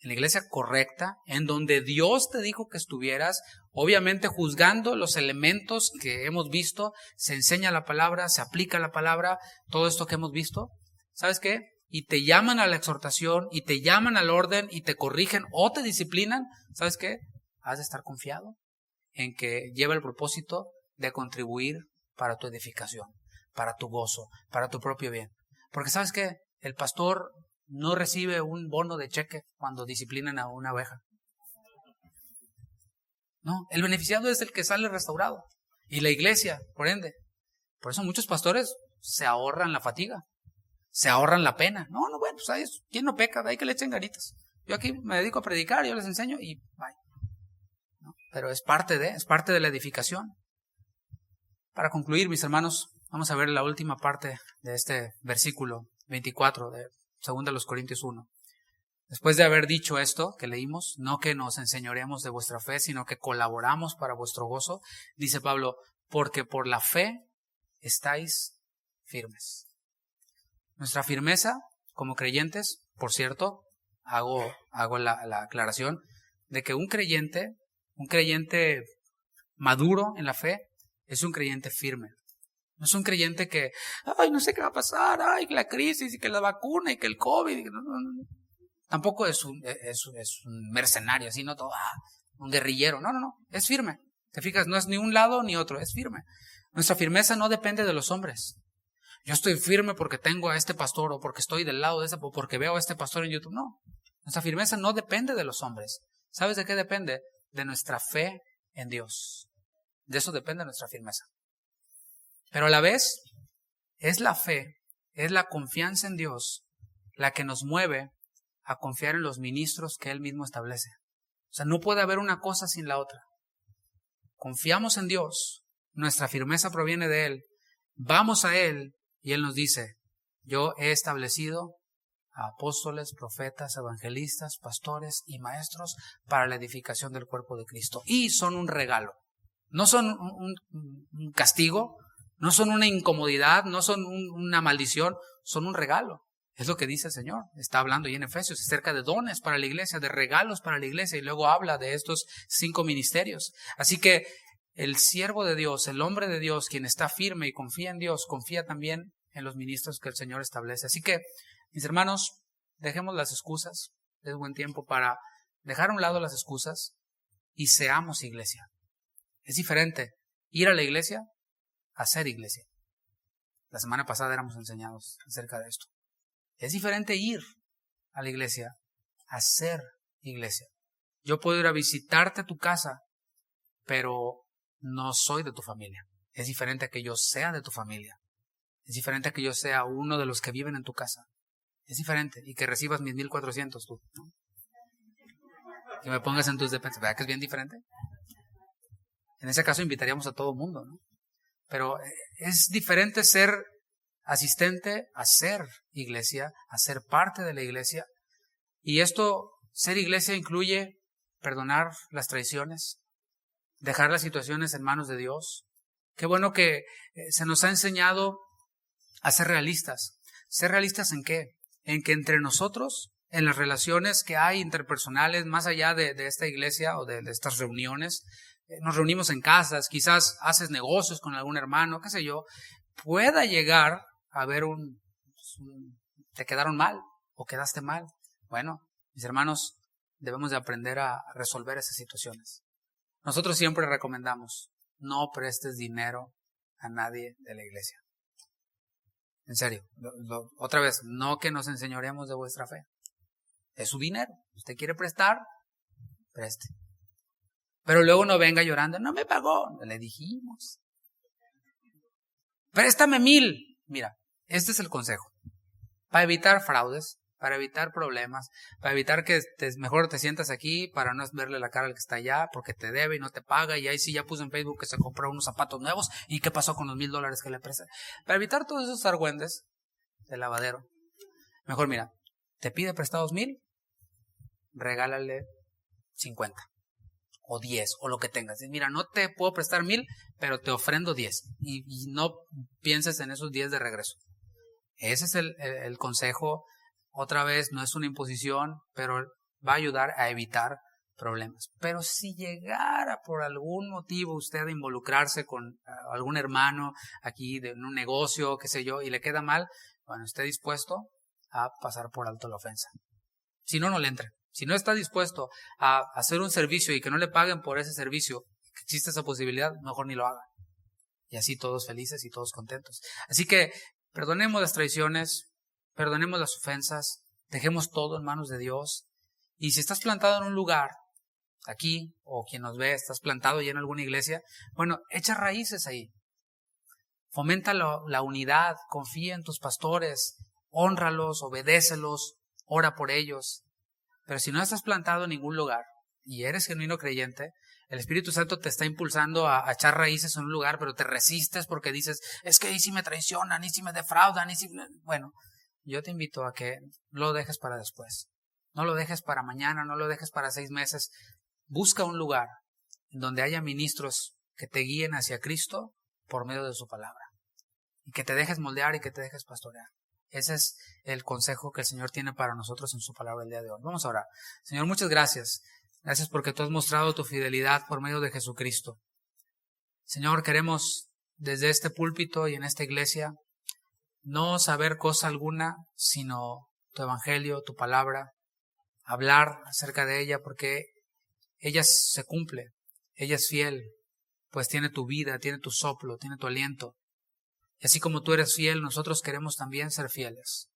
en la iglesia correcta, en donde Dios te dijo que estuvieras, obviamente juzgando los elementos que hemos visto, se enseña la palabra, se aplica la palabra, todo esto que hemos visto, ¿sabes qué? Y te llaman a la exhortación, y te llaman al orden, y te corrigen o te disciplinan, ¿sabes qué? Has de estar confiado en que lleva el propósito de contribuir para tu edificación, para tu gozo, para tu propio bien. Porque ¿sabes qué? El pastor no recibe un bono de cheque cuando disciplinan a una oveja. No, el beneficiado es el que sale restaurado. Y la iglesia, por ende. Por eso muchos pastores se ahorran la fatiga, se ahorran la pena. No, bueno, pues ¿sabes? ¿Quién no peca? Hay que le echen ganitas. Yo aquí me dedico a predicar, yo les enseño y bye. ¿No? Pero es parte de la edificación. Para concluir, mis hermanos, vamos a ver la última parte de este versículo 24 de 2 Corintios 1. Después de haber dicho esto que leímos, no que nos enseñoremos de vuestra fe, sino que colaboramos para vuestro gozo, dice Pablo, porque por la fe estáis firmes. Nuestra firmeza como creyentes, por cierto, hago la aclaración de que un creyente maduro en la fe, es un creyente firme. No es un creyente que, no sé qué va a pasar, la crisis, y que la vacuna, y que el COVID. No. Tampoco es un mercenario, así, no todo, un guerrillero. No. Es firme. Te fijas, no es ni un lado ni otro, es firme. Nuestra firmeza no depende de los hombres. Yo estoy firme porque tengo a este pastor, o porque estoy del lado de ese, o porque veo a este pastor en YouTube. No. Nuestra firmeza no depende de los hombres. ¿Sabes de qué depende? De nuestra fe en Dios. De eso depende nuestra firmeza. Pero a la vez, es la fe, es la confianza en Dios la que nos mueve a confiar en los ministros que Él mismo establece. O sea, no puede haber una cosa sin la otra. Confiamos en Dios, nuestra firmeza proviene de Él, vamos a Él y Él nos dice, yo he establecido a apóstoles, profetas, evangelistas, pastores y maestros para la edificación del cuerpo de Cristo. Y son un regalo. No son un castigo, no son una incomodidad, no son una maldición, son un regalo. Es lo que dice el Señor. Está hablando ahí en Efesios acerca de dones para la iglesia, de regalos para la iglesia, y luego habla de estos 5 ministerios. Así que el siervo de Dios, el hombre de Dios, quien está firme y confía en Dios, confía también en los ministros que el Señor establece. Así que, mis hermanos, dejemos las excusas. Es buen tiempo para dejar a un lado las excusas y seamos iglesia. Es diferente ir a la iglesia a ser iglesia. La semana pasada éramos enseñados acerca de esto. Es diferente ir a la iglesia a ser iglesia. Yo puedo ir a visitarte a tu casa, pero no soy de tu familia. Es diferente a que yo sea de tu familia. Es diferente a que yo sea uno de los que viven en tu casa. Es diferente. Y que recibas mis 1,400 tú, ¿no? Que me pongas en tus despensas. ¿Verdad que es bien diferente? En ese caso invitaríamos a todo el mundo, ¿no? Pero es diferente ser asistente a ser iglesia, a ser parte de la iglesia. Y esto, ser iglesia, incluye perdonar las traiciones, dejar las situaciones en manos de Dios. Qué bueno que se nos ha enseñado a ser realistas. ¿Ser realistas en qué? En que entre nosotros, en las relaciones que hay interpersonales, más allá de esta iglesia o de estas reuniones, nos reunimos en casas, quizás haces negocios con algún hermano, qué sé yo, pueda llegar a haber te quedaron mal o quedaste mal. Bueno, mis hermanos, debemos de aprender a resolver esas situaciones. Nosotros siempre recomendamos, no prestes dinero a nadie de la iglesia. En serio, otra vez, no que nos enseñoremos de vuestra fe. Es su dinero. Usted quiere prestar, preste. Pero luego no venga llorando, no me pagó. Le dijimos. Préstame 1,000. Mira, este es el consejo. Para evitar fraudes, para evitar problemas, para evitar que mejor te sientas aquí, para no verle la cara al que está allá, porque te debe y no te paga, y ahí sí ya puso en Facebook que se compró unos zapatos nuevos, y qué pasó con los $1,000 que le presté. Para evitar todos esos argüendes de lavadero, Mejor mira, te pide prestados 1,000, regálale 50 o 10 o lo que tengas. Mira, no te puedo prestar 1,000, pero te ofrendo 10 y no pienses en esos 10 de regreso. Ese es el consejo. Otra vez, no es una imposición, pero va a ayudar a evitar problemas. Pero si llegara por algún motivo usted a involucrarse con algún hermano aquí de un negocio, qué sé yo, y le queda mal, bueno, esté dispuesto a pasar por alto la ofensa. Si no, no le entre. Si no está dispuesto a hacer un servicio y que no le paguen por ese servicio, que existe esa posibilidad, mejor ni lo haga. Y así todos felices y todos contentos. Así que perdonemos las traiciones, perdonemos las ofensas, dejemos todo en manos de Dios. Y si estás plantado en un lugar, aquí, o quien nos ve, estás plantado ya en alguna iglesia, bueno, echa raíces ahí. Fomenta la unidad, confía en tus pastores, hónralos, obedécelos, ora por ellos. Pero si no estás plantado en ningún lugar y eres genuino creyente, el Espíritu Santo te está impulsando a echar raíces en un lugar, pero te resistes porque dices, es que ahí sí me traicionan, ahí sí me defraudan, ahí sí... Bueno, yo te invito a que no lo dejes para después. No lo dejes para mañana, no lo dejes para 6 meses. Busca un lugar donde haya ministros que te guíen hacia Cristo por medio de su palabra. Y que te dejes moldear y que te dejes pastorear. Ese es el consejo que el Señor tiene para nosotros en su palabra el día de hoy. Vamos a orar. Señor, muchas gracias. Gracias porque tú has mostrado tu fidelidad por medio de Jesucristo. Señor, queremos desde este púlpito y en esta iglesia no saber cosa alguna, sino tu evangelio, tu palabra, hablar acerca de ella porque ella se cumple, ella es fiel, pues tiene tu vida, tiene tu soplo, tiene tu aliento. Y así como tú eres fiel, nosotros queremos también ser fieles.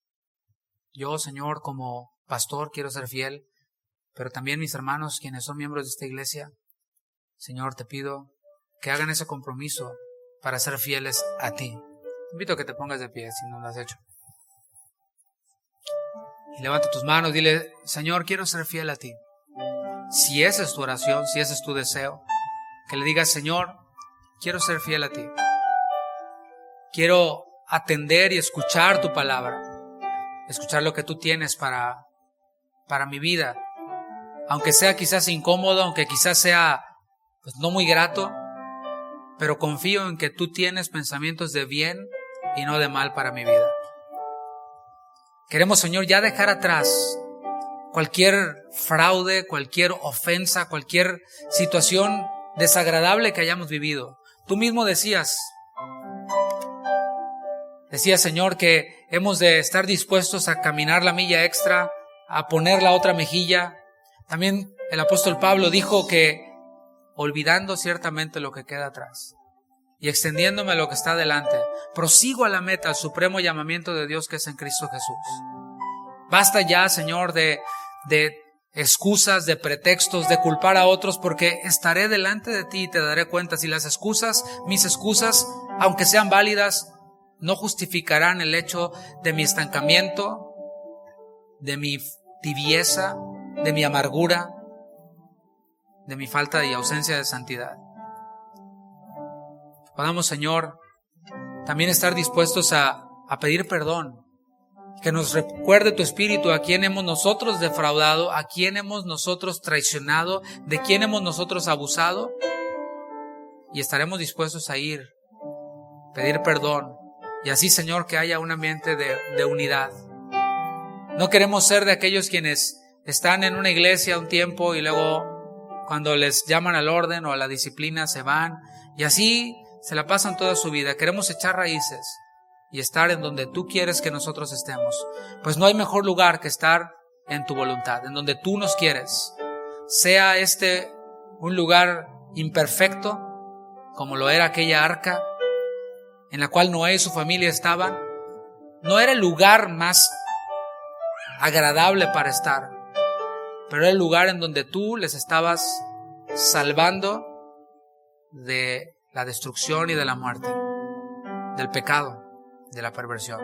Yo, Señor, como pastor quiero ser fiel, pero también mis hermanos, quienes son miembros de esta iglesia, Señor, te pido que hagan ese compromiso para ser fieles a ti. Te invito a que te pongas de pie si no lo has hecho. Y levanta tus manos, dile, Señor, quiero ser fiel a ti. Si esa es tu oración, si ese es tu deseo, que le digas, Señor, quiero ser fiel a ti. Quiero atender y escuchar tu palabra, escuchar lo que tú tienes para mi vida, aunque sea quizás incómodo, aunque quizás sea pues, no muy grato, pero confío en que tú tienes pensamientos de bien y no de mal para mi vida. Queremos, Señor, ya dejar atrás cualquier fraude, cualquier ofensa, cualquier situación desagradable que hayamos vivido. Tú mismo decías, Señor, que hemos de estar dispuestos a caminar la milla extra, a poner la otra mejilla. También el apóstol Pablo dijo que olvidando ciertamente lo que queda atrás y extendiéndome a lo que está delante, prosigo a la meta, al supremo llamamiento de Dios que es en Cristo Jesús. Basta ya, Señor, de excusas, de pretextos, de culpar a otros, porque estaré delante de ti y te daré cuenta si las excusas, mis excusas, aunque sean válidas, no justificarán el hecho de mi estancamiento, de mi tibieza, de mi amargura, de mi falta y ausencia de santidad. Podamos, Señor, también estar dispuestos a pedir perdón, que nos recuerde tu Espíritu a quién hemos nosotros defraudado, a quién hemos nosotros traicionado, de quién hemos nosotros abusado, y estaremos dispuestos a ir, pedir perdón, y así, Señor, que haya un ambiente de unidad. No queremos ser de aquellos quienes están en una iglesia un tiempo y luego cuando les llaman al orden o a la disciplina se van y así se la pasan toda su vida. Queremos echar raíces y estar en donde tú quieres que nosotros estemos. Pues no hay mejor lugar que estar en tu voluntad, en donde tú nos quieres. Sea este un lugar imperfecto, como lo era aquella arca, en la cual Noé y su familia estaban. No era el lugar más agradable para estar, pero era el lugar en donde tú les estabas salvando de la destrucción y de la muerte, del pecado, de la perversión.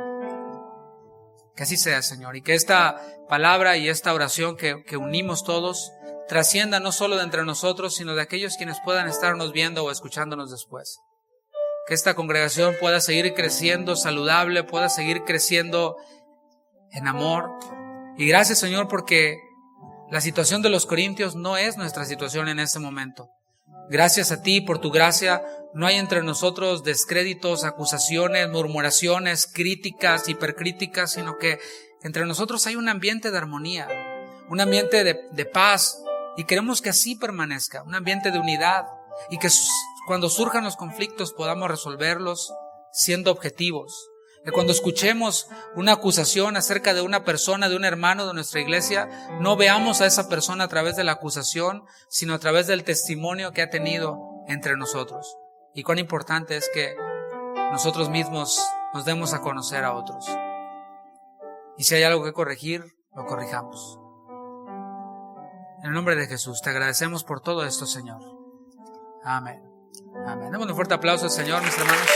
Que así sea, Señor, y que esta palabra y esta oración que unimos todos trascienda no solo de entre nosotros, sino de aquellos quienes puedan estarnos viendo o escuchándonos después. Que esta congregación pueda seguir creciendo saludable, pueda seguir creciendo en amor. Y gracias, Señor, porque la situación de los corintios no es nuestra situación en este momento. Gracias a ti por tu gracia. No hay entre nosotros descréditos, acusaciones, murmuraciones, críticas, hipercríticas, sino que entre nosotros hay un ambiente de armonía, un ambiente de paz, y queremos que así permanezca, un ambiente de unidad, y que cuando surjan los conflictos podamos resolverlos siendo objetivos. Que cuando escuchemos una acusación acerca de una persona, de un hermano de nuestra iglesia, no veamos a esa persona a través de la acusación, sino a través del testimonio que ha tenido entre nosotros. Y cuán importante es que nosotros mismos nos demos a conocer a otros. Y si hay algo que corregir, lo corrijamos. En el nombre de Jesús, te agradecemos por todo esto, Señor. Amén. Amén. Demos un fuerte aplauso al Señor, mis hermanos.